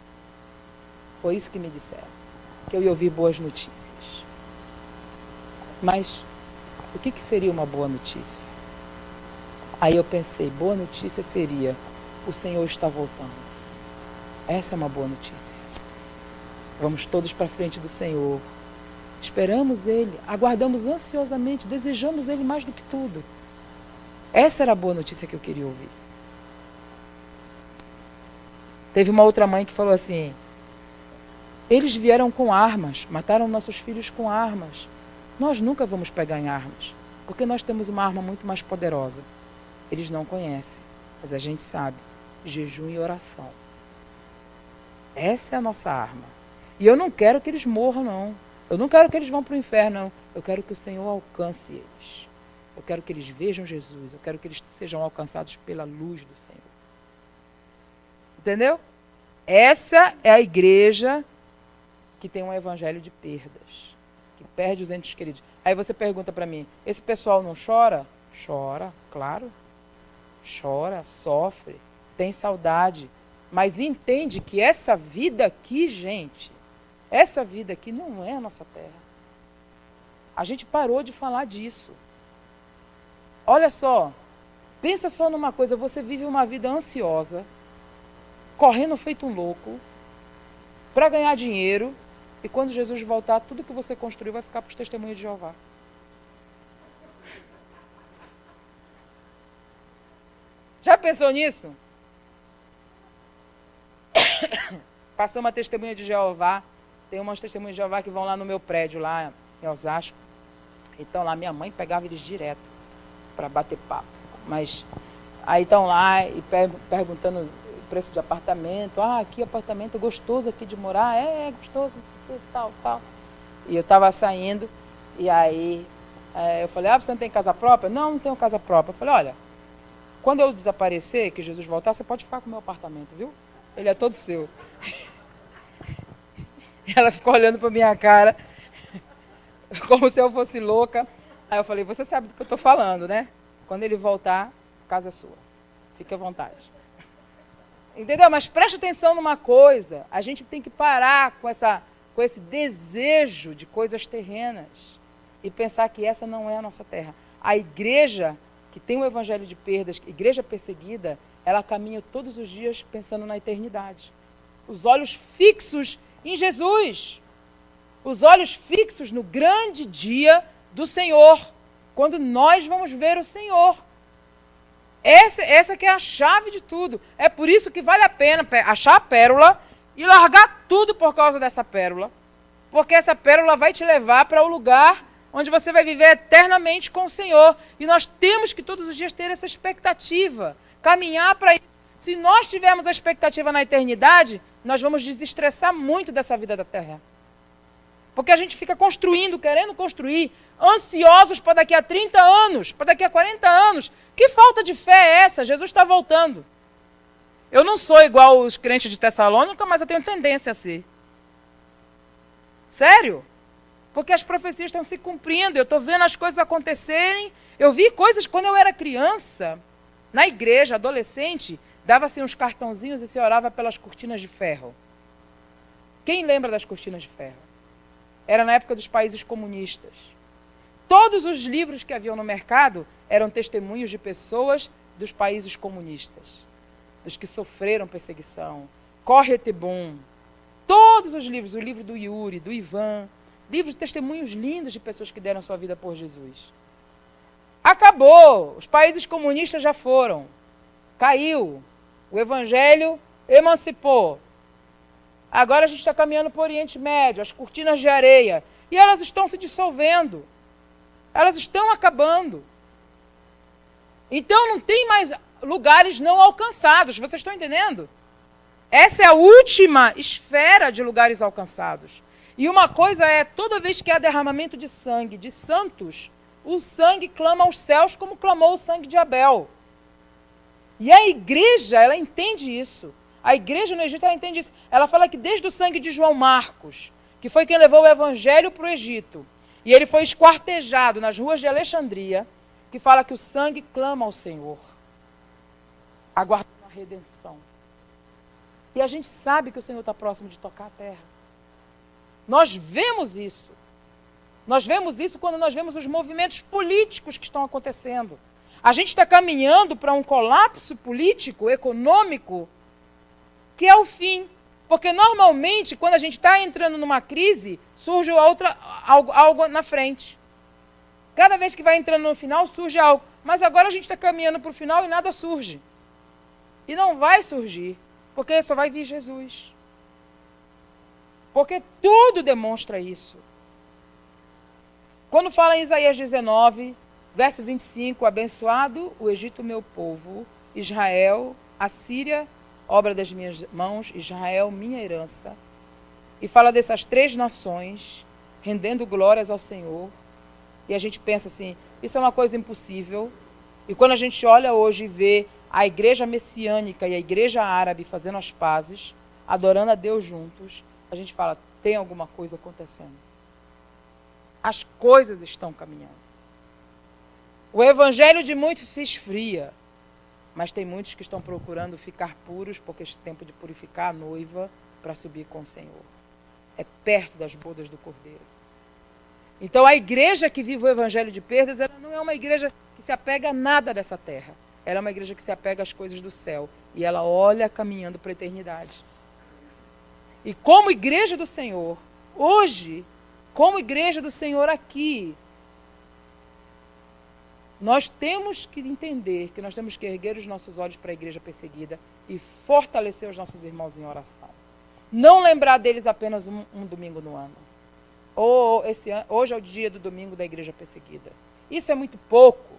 Foi isso que me disseram, que eu ia ouvir boas notícias. Mas o que seria uma boa notícia? Aí eu pensei, boa notícia seria, o Senhor está voltando. Essa é uma boa notícia. Vamos todos para frente do Senhor. Esperamos Ele, aguardamos ansiosamente, desejamos Ele mais do que tudo. Essa era a boa notícia que eu queria ouvir. Teve uma outra mãe que falou assim, eles vieram com armas, mataram nossos filhos com armas. Nós nunca vamos pegar em armas, porque nós temos uma arma muito mais poderosa. Eles não conhecem, mas a gente sabe, jejum e oração. Essa é a nossa arma. E eu não quero que eles morram, não. Eu não quero que eles vão para o inferno, não. Eu quero que o Senhor alcance eles. Eu quero que eles vejam Jesus. Eu quero que eles sejam alcançados pela luz do Senhor. Entendeu? Essa é a igreja que tem um evangelho de perdas. Que perde os entes queridos. Aí você pergunta para mim, esse pessoal não chora? Chora, claro. Chora, sofre, tem saudade. Mas entende que essa vida aqui, gente, essa vida aqui não é a nossa terra. A gente parou de falar disso. Olha só, pensa só numa coisa, você vive uma vida ansiosa, correndo feito um louco, para ganhar dinheiro, e quando Jesus voltar, tudo que você construiu vai ficar para os testemunhos de Jeová. Já pensou nisso? Passou uma testemunha de Jeová, tem umas testemunhas de Jeová que vão lá no meu prédio, lá em Osasco. Então lá minha mãe pegava eles direto para bater papo. Mas aí estão lá e perguntando o preço de apartamento. Ah, aqui apartamento gostoso aqui de morar. É gostoso, não sei o que, tal. E eu estava saindo e aí eu falei, você não tem casa própria? Não tenho casa própria. Eu falei, olha, quando eu desaparecer, que Jesus voltar, você pode ficar com o meu apartamento, viu? Ele é todo seu. Ela ficou olhando para minha cara, como se eu fosse louca. Aí eu falei, você sabe do que eu estou falando, né? Quando ele voltar, a casa é sua. Fique à vontade. Entendeu? Mas preste atenção numa coisa. A gente tem que parar com esse desejo de coisas terrenas e pensar que essa não é a nossa terra. A igreja que tem o evangelho de perdas, igreja perseguida, ela caminha todos os dias pensando na eternidade. Os olhos fixos em Jesus. Os olhos fixos no grande dia do Senhor, quando nós vamos ver o Senhor. Essa que é a chave de tudo. É por isso que vale a pena achar a pérola e largar tudo por causa dessa pérola. Porque essa pérola vai te levar para o lugar onde você vai viver eternamente com o Senhor. E nós temos que todos os dias ter essa expectativa, caminhar para isso. Se nós tivermos a expectativa na eternidade, nós vamos desestressar muito dessa vida da terra. Porque a gente fica construindo, querendo construir, ansiosos para daqui a 30 anos, para daqui a 40 anos. Que falta de fé é essa? Jesus está voltando. Eu não sou igual os crentes de Tessalônica, mas eu tenho tendência a ser. Sério? Porque as profecias estão se cumprindo, eu estou vendo as coisas acontecerem. Eu vi coisas quando eu era criança, na igreja, adolescente, dava-se uns cartãozinhos e se orava pelas cortinas de ferro. Quem lembra das cortinas de ferro? Era na época dos países comunistas. Todos os livros que haviam no mercado eram testemunhos de pessoas dos países comunistas, dos que sofreram perseguição. Corre Tebum. Todos os livros, o livro do Yuri, do Ivan, livros de testemunhos lindos de pessoas que deram sua vida por Jesus. Acabou. Os países comunistas já foram. Caiu. O evangelho emancipou. Agora a gente está caminhando para o Oriente Médio, as cortinas de areia. E elas estão se dissolvendo. Elas estão acabando. Então não tem mais lugares não alcançados. Vocês estão entendendo? Essa é a última esfera de lugares alcançados. E uma coisa é, toda vez que há derramamento de sangue de santos, o sangue clama aos céus como clamou o sangue de Abel. E a igreja, ela entende isso. A igreja no Egito, ela entende isso. Ela fala que desde o sangue de João Marcos, que foi quem levou o evangelho para o Egito, e ele foi esquartejado nas ruas de Alexandria, que fala que o sangue clama ao Senhor, aguardando a redenção. E a gente sabe que o Senhor está próximo de tocar a terra. Nós vemos isso. Nós vemos isso quando nós vemos os movimentos políticos que estão acontecendo. A gente está caminhando para um colapso político, econômico, que é o fim. Porque normalmente, quando a gente está entrando numa crise, surge algo na frente. Cada vez que vai entrando no final, surge algo. Mas agora a gente está caminhando para o final e nada surge. E não vai surgir, porque só vai vir Jesus. Porque tudo demonstra isso. Quando fala em Isaías 19, verso 25, abençoado o Egito, meu povo, Israel, a Síria, obra das minhas mãos, Israel, minha herança. E fala dessas três nações, rendendo glórias ao Senhor. E a gente pensa assim, isso é uma coisa impossível. E quando a gente olha hoje e vê a igreja messiânica e a igreja árabe fazendo as pazes, adorando a Deus juntos, a gente fala, tem alguma coisa acontecendo. As coisas estão caminhando. O evangelho de muitos se esfria, mas tem muitos que estão procurando ficar puros, porque é tempo de purificar a noiva para subir com o Senhor. É perto das bodas do Cordeiro. Então a igreja que vive o evangelho de perdas, ela não é uma igreja que se apega a nada dessa terra. Ela é uma igreja que se apega às coisas do céu. E ela olha caminhando para a eternidade. E como igreja do Senhor, hoje, como igreja do Senhor aqui, nós temos que entender que nós temos que erguer os nossos olhos para a igreja perseguida e fortalecer os nossos irmãos em oração. Não lembrar deles apenas um domingo no ano. Hoje é o dia do domingo da igreja perseguida. Isso é muito pouco.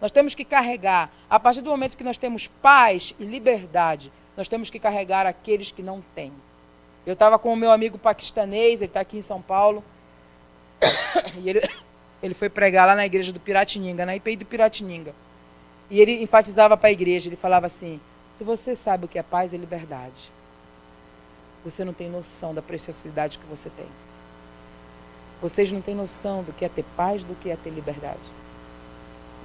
Nós temos que carregar, a partir do momento que nós temos paz e liberdade, nós temos que carregar aqueles que não têm. Eu estava com o meu amigo paquistanês, ele está aqui em São Paulo, e ele foi pregar lá na igreja do Piratininga, na IPI do Piratininga. E ele enfatizava para a igreja, ele falava assim, se você sabe o que é paz e liberdade, você não tem noção da preciosidade que você tem. Vocês não têm noção do que é ter paz, do que é ter liberdade.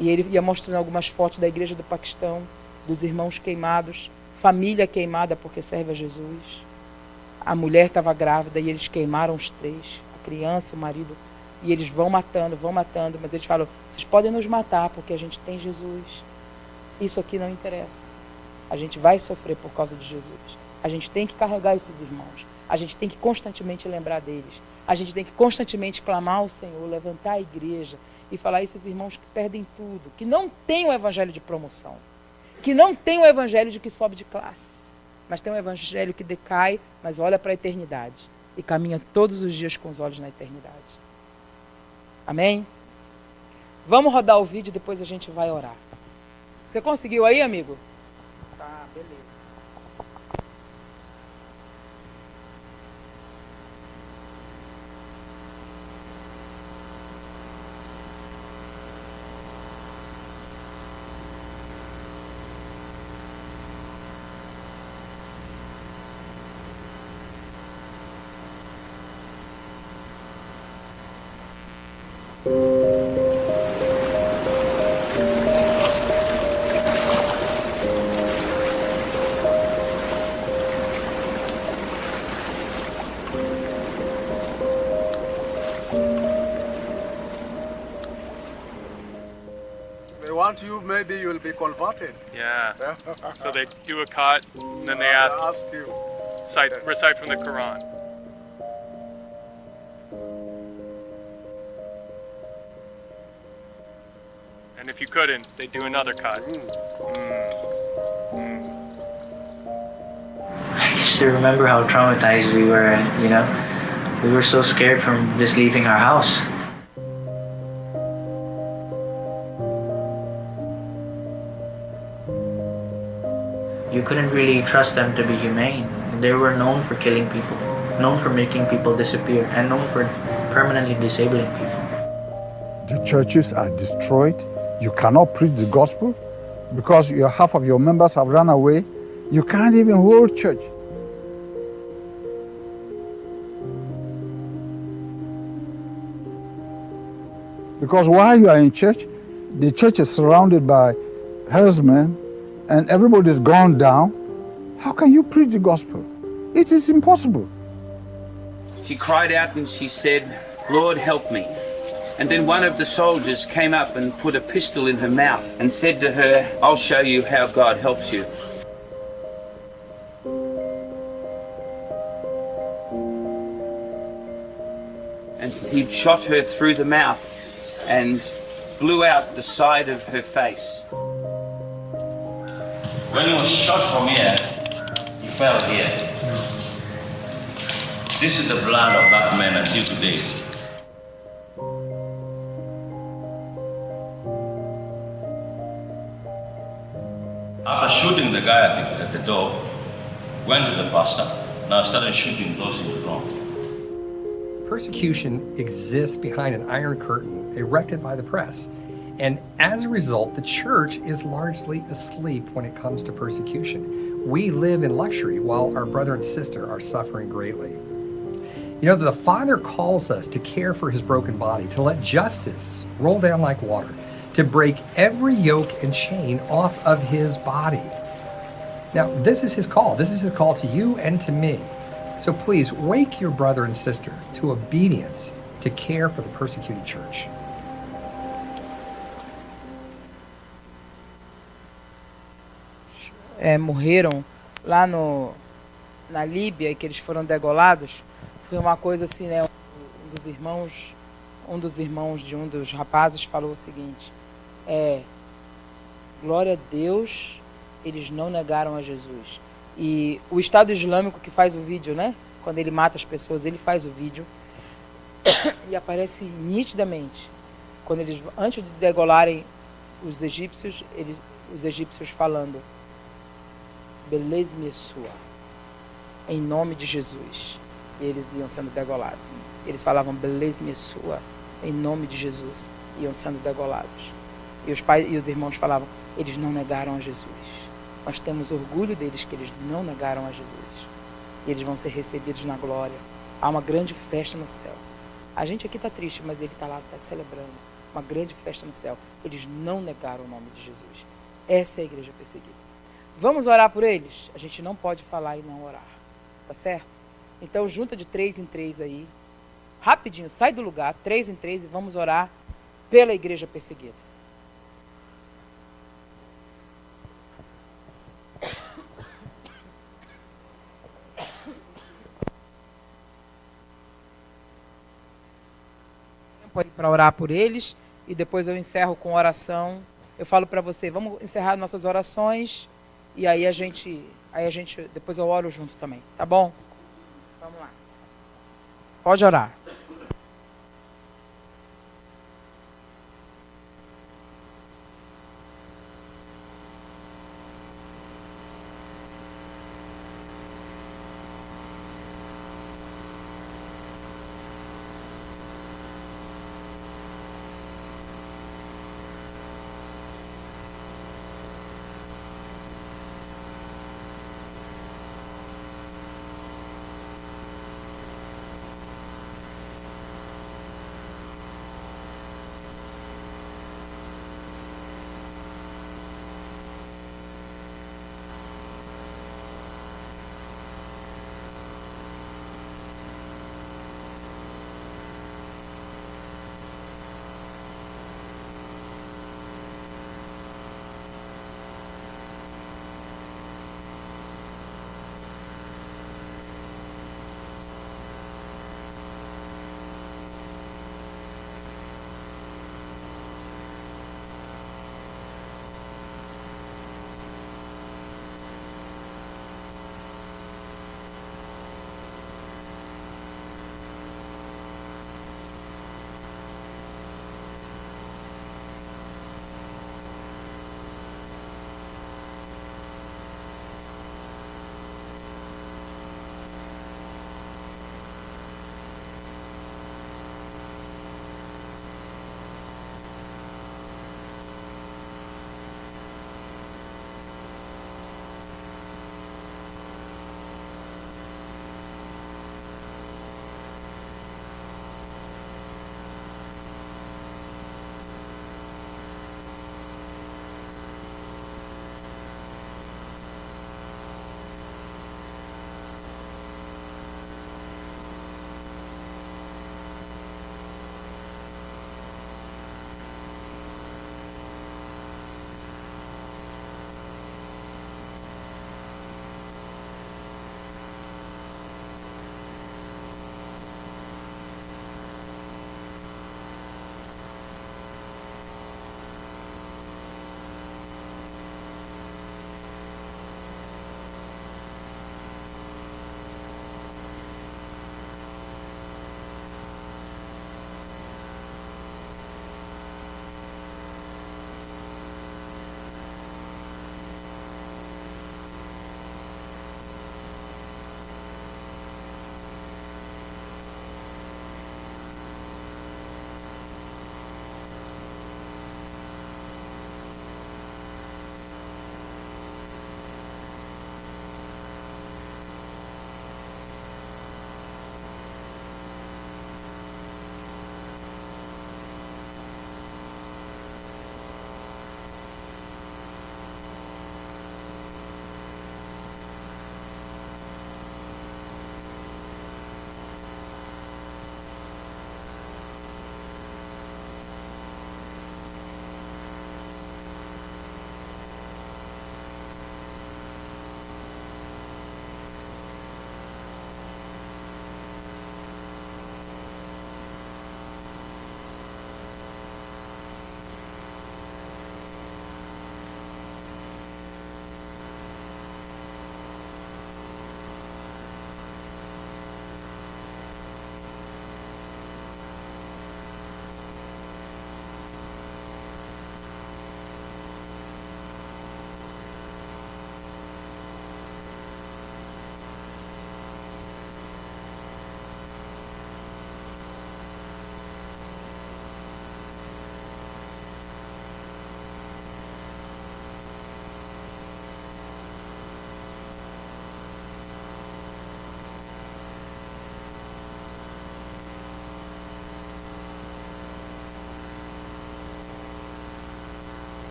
E ele ia mostrando algumas fotos da igreja do Paquistão, dos irmãos queimados, família queimada porque serve a Jesus. A mulher estava grávida e eles queimaram os 3, a criança, o marido, e eles vão matando, mas eles falam, vocês podem nos matar porque a gente tem Jesus. Isso aqui não interessa. A gente vai sofrer por causa de Jesus. A gente tem que carregar esses irmãos. A gente tem que constantemente lembrar deles. A gente tem que constantemente clamar ao Senhor, levantar a igreja e falar a esses irmãos que perdem tudo, que não tem o evangelho de promoção, que não tem o evangelho de que sobe de classe, mas tem um evangelho que decai, mas olha para a eternidade e caminha todos os dias com os olhos na eternidade. Amém? Vamos rodar o vídeo e depois a gente vai orar. Você conseguiu aí, amigo? Tá, beleza. They want you, maybe you'll be converted. Yeah. So they do a cut, and then they ask you. recite from the Quran. And if you couldn't, they do another cut. I still remember how traumatized we were, and we were so scared from just leaving our house. You couldn't really trust them to be humane. They were known for killing people, known for making people disappear, and known for permanently disabling people. The churches are destroyed. You cannot preach the gospel because half of your members have run away. You can't even hold church. Because while you are in church, the church is surrounded by herdsmen and everybody's gone down. How can you preach the gospel? It is impossible. She cried out and she said, "Lord, help me." And then one of the soldiers came up and put a pistol in her mouth and said to her, "I'll show you how God helps you." And he shot her through the mouth and blew out the side of her face. When he was shot from here, he fell here. This is the blood of that man until today. After shooting the guy at the door, went to the pastor, now started shooting those in front. Persecution exists behind an iron curtain erected by the press. And as a result, the church is largely asleep when it comes to persecution. We live in luxury while our brother and sister are suffering greatly. The Father calls us to care for his broken body, to let justice roll down like water, to break every yoke and chain off of his body. Now, this is his call. This is his call to you and to me. So please wake your brother and sister to obedience, to care for the persecuted church. Morreram lá na Líbia, que eles foram degolados, foi uma coisa assim, né? Um dos irmãos de um dos rapazes falou o seguinte: glória a Deus, eles não negaram a Jesus. E o Estado Islâmico que faz o vídeo, né? Quando ele mata as pessoas, ele faz o vídeo e aparece nitidamente quando eles, antes de degolarem os egípcios falando beleza sua, em nome de Jesus. E eles iam sendo degolados. Eles falavam beleza sua, em nome de Jesus. Iam sendo degolados. E os pais e os irmãos falavam, eles não negaram a Jesus. Nós temos orgulho deles que eles não negaram a Jesus. E eles vão ser recebidos na glória. Há uma grande festa no céu. A gente aqui está triste, mas ele está lá, está celebrando. Uma grande festa no céu. Eles não negaram o nome de Jesus. Essa é a igreja perseguida. Vamos orar por eles? A gente não pode falar e não orar. Tá certo? Então junta de 3 em 3 aí. Rapidinho, sai do lugar, 3 em 3 e vamos orar pela igreja perseguida. Tempo aí para orar por eles e depois eu encerro com oração. Eu falo para você, vamos encerrar nossas orações e aí a gente depois eu oro junto também, tá bom? Vamos lá. Pode orar.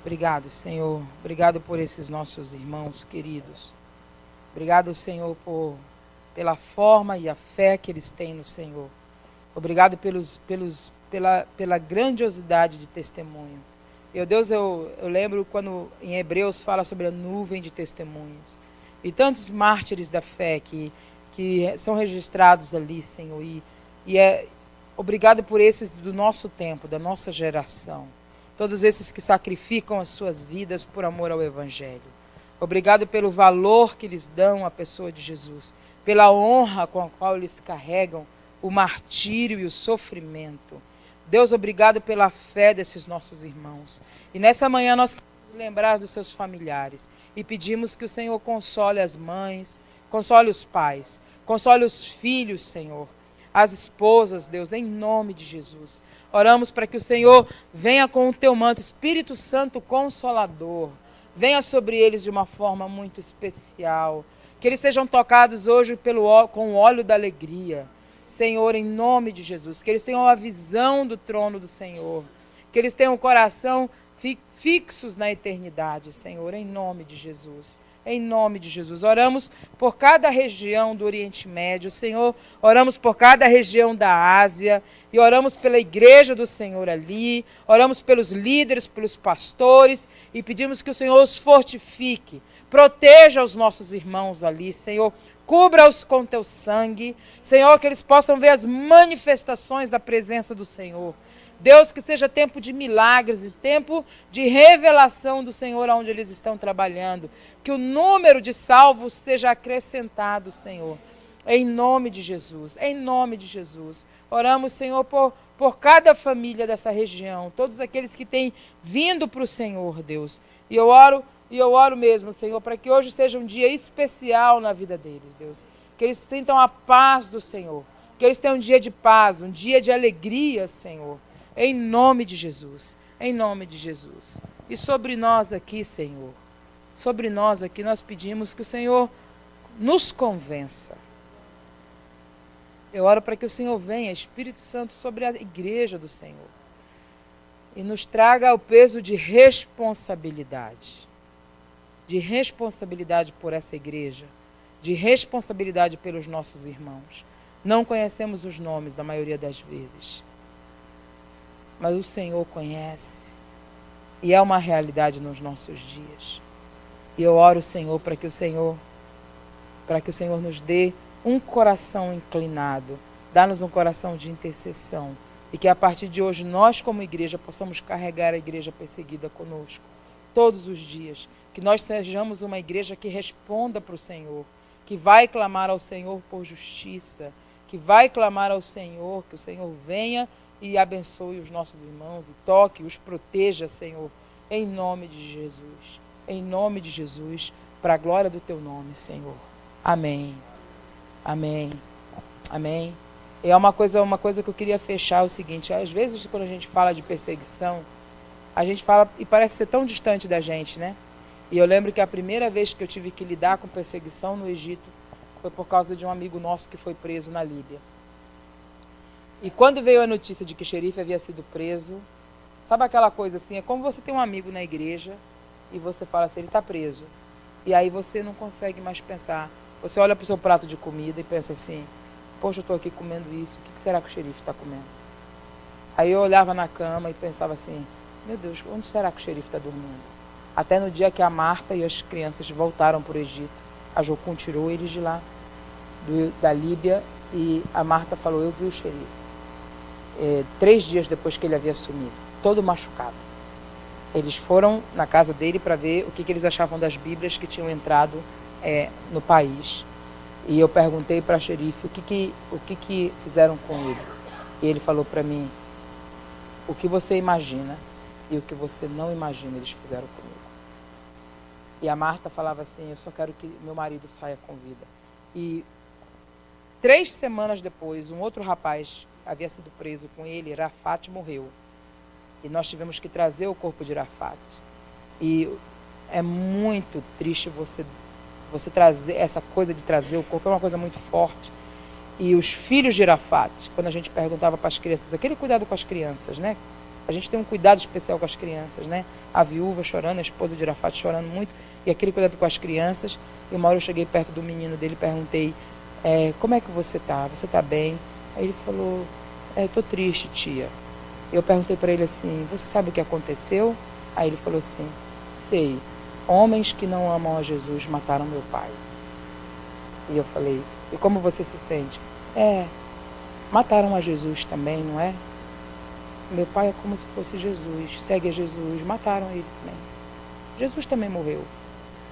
Obrigado, Senhor. Obrigado por esses nossos irmãos queridos. Obrigado, Senhor, pela forma e a fé que eles têm no Senhor. Obrigado pela grandiosidade de testemunho. Meu Deus, eu lembro quando em Hebreus fala sobre a nuvem de testemunhos. E tantos mártires da fé que são registrados ali, Senhor. Obrigado por esses do nosso tempo, da nossa geração. Todos esses que sacrificam as suas vidas por amor ao Evangelho. Obrigado pelo valor que eles dão à pessoa de Jesus. Pela honra com a qual eles carregam o martírio e o sofrimento. Deus, obrigado pela fé desses nossos irmãos. E nessa manhã nós queremos lembrar dos seus familiares. E pedimos que o Senhor console as mães, console os pais, console os filhos, Senhor. As esposas, Deus, em nome de Jesus. Oramos para que o Senhor venha com o teu manto, Espírito Santo Consolador. Venha sobre eles de uma forma muito especial. Que eles sejam tocados hoje com o óleo da alegria. Senhor, em nome de Jesus. Que eles tenham a visão do trono do Senhor. Que eles tenham o coração fixos na eternidade, Senhor, em nome de Jesus. Em nome de Jesus. Oramos por cada região do Oriente Médio, Senhor. Oramos por cada região da Ásia. E oramos pela igreja do Senhor ali. Oramos pelos líderes, pelos pastores. E pedimos que o Senhor os fortifique. Proteja os nossos irmãos ali, Senhor. Cubra-os com teu sangue. Senhor, que eles possam ver as manifestações da presença do Senhor. Deus, que seja tempo de milagres e tempo de revelação do Senhor onde eles estão trabalhando. Que o número de salvos seja acrescentado, Senhor. Em nome de Jesus, em nome de Jesus. Oramos, Senhor, por cada família dessa região, todos aqueles que têm vindo para o Senhor, Deus. E eu oro mesmo, Senhor, para que hoje seja um dia especial na vida deles, Deus. Que eles sintam a paz do Senhor. Que eles tenham um dia de paz, um dia de alegria, Senhor. Em nome de Jesus, em nome de Jesus. E sobre nós aqui, Senhor, sobre nós aqui, nós pedimos que o Senhor nos convença. Eu oro para que o Senhor venha, Espírito Santo, sobre a igreja do Senhor. E nos traga o peso de responsabilidade. De responsabilidade por essa igreja. De responsabilidade pelos nossos irmãos. Não conhecemos os nomes da maioria das vezes. Mas o Senhor conhece. E é uma realidade nos nossos dias. E eu oro, Senhor, para que o Senhor nos dê um coração inclinado. Dá-nos um coração de intercessão. E que a partir de hoje nós, como igreja, possamos carregar a igreja perseguida conosco. Todos os dias. Que nós sejamos uma igreja que responda para o Senhor. Que vai clamar ao Senhor por justiça. Que vai clamar ao Senhor, que o Senhor venha e abençoe os nossos irmãos e toque, os proteja, Senhor, em nome de Jesus. Em nome de Jesus, para a glória do teu nome, Senhor. Amém. Amém. Amém. E é uma coisa que eu queria fechar, é o seguinte, às vezes quando a gente fala de perseguição, a gente fala e parece ser tão distante da gente, né? E eu lembro que a primeira vez que eu tive que lidar com perseguição no Egito foi por causa de um amigo nosso que foi preso na Líbia. E quando veio a notícia de que o xerife havia sido preso, sabe aquela coisa assim, é como você tem um amigo na igreja e você fala assim, ele está preso. E aí você não consegue mais pensar. Você olha para o seu prato de comida e pensa assim, poxa, eu estou aqui comendo isso, o que será que o xerife está comendo? Aí eu olhava na cama e pensava assim, meu Deus, onde será que o xerife está dormindo? Até no dia que a Marta e as crianças voltaram para o Egito, a Jocum tirou eles de lá, da Líbia, e a Marta falou, eu vi o xerife. 3 dias depois que ele havia sumido, todo machucado. Eles foram na casa dele para ver o que eles achavam das Bíblias que tinham entrado no país. E eu perguntei para a xerife o que fizeram com ele. E ele falou para mim, o que você imagina e o que você não imagina eles fizeram comigo. E a Marta falava assim, eu só quero que meu marido saia com vida. E 3 semanas depois, um outro rapaz havia sido preso com ele, Rafat, morreu. E nós tivemos que trazer o corpo de Rafat. E é muito triste você trazer, essa coisa de trazer o corpo, é uma coisa muito forte. E os filhos de Rafat, quando a gente perguntava para as crianças, aquele cuidado com as crianças, né? A gente tem um cuidado especial com as crianças, né? A viúva chorando, a esposa de Arafat chorando muito, e aquele cuidado com as crianças. E uma hora eu cheguei perto do menino dele e perguntei, como é que você está? Você está bem? Aí ele falou, eu estou triste, tia. Eu perguntei para ele assim, você sabe o que aconteceu? Aí ele falou assim, sei, homens que não amam a Jesus mataram meu pai. E eu falei, e como você se sente? Mataram a Jesus também, não é? Meu pai é como se fosse Jesus, segue a Jesus, mataram ele também. Jesus também morreu.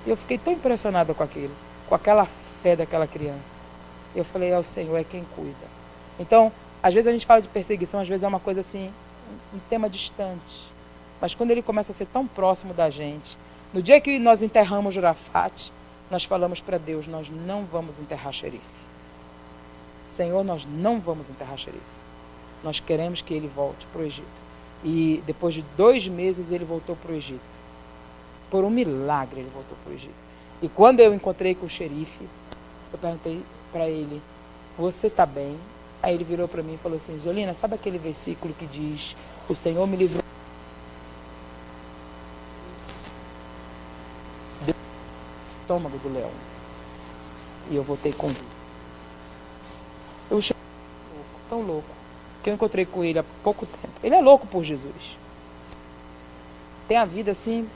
E eu fiquei tão impressionada com aquilo, com aquela fé daquela criança. Eu falei, o Senhor é quem cuida. Então, às vezes a gente fala de perseguição, às vezes é uma coisa assim, um tema distante. Mas quando ele começa a ser tão próximo da gente, no dia que nós enterramos Jurafate, nós falamos para Deus, nós não vamos enterrar xerife. Senhor, nós não vamos enterrar xerife. Nós queremos que ele volte para o Egito. E depois de 2 meses ele voltou para o Egito. Por um milagre ele voltou para o Egito. E quando eu encontrei com o xerife, eu perguntei para ele, você está bem? Aí ele virou para mim e falou assim, Zolina, sabe aquele versículo que diz, o Senhor me livrou do estômago do leão. E eu voltei com vida. Eu cheguei tão louco, que eu encontrei com ele há pouco tempo. Ele é louco por Jesus. Tem a vida assim.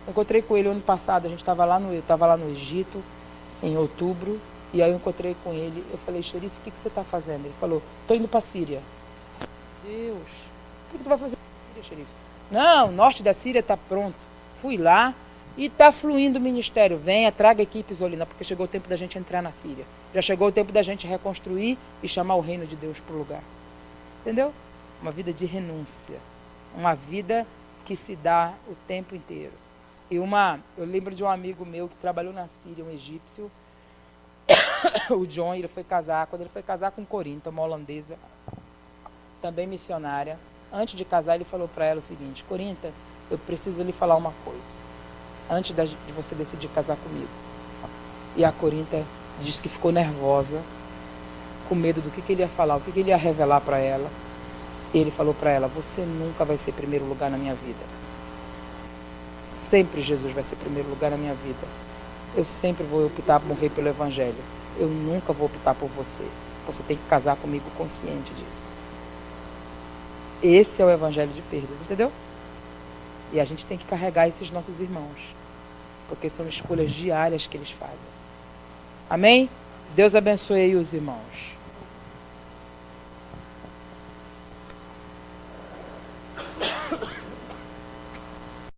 Eu encontrei com ele ano passado, eu estava lá no Egito, em outubro, e aí eu encontrei com ele, eu falei, xerife, o que você está fazendo? Ele falou, estou indo para a Síria. Deus, o que tu vai fazer na Síria, xerife? Não, o norte da Síria está pronto. Fui lá e está fluindo o ministério. Venha, traga equipe, Zolina, porque chegou o tempo da gente entrar na Síria. Já chegou o tempo da gente reconstruir e chamar o reino de Deus para o lugar. Entendeu? Uma vida de renúncia. Uma vida que se dá o tempo inteiro. Eu lembro de um amigo meu que trabalhou na Síria, um egípcio, o John, ele foi casar, quando ele foi casar com Corinta, uma holandesa, também missionária, antes de casar ele falou para ela o seguinte, Corinta, eu preciso lhe falar uma coisa, antes de você decidir casar comigo. E a Corinta disse que ficou nervosa, com medo do que ele ia falar, o que ele ia revelar para ela. E ele falou para ela, você nunca vai ser primeiro lugar na minha vida. Sempre Jesus vai ser primeiro lugar na minha vida. Eu sempre vou optar por morrer pelo Evangelho. Eu nunca vou optar por você. Você tem que casar comigo consciente disso. Esse é o Evangelho de perdas, entendeu? E a gente tem que carregar esses nossos irmãos. Porque são escolhas diárias que eles fazem. Amém? Deus abençoe aí os irmãos.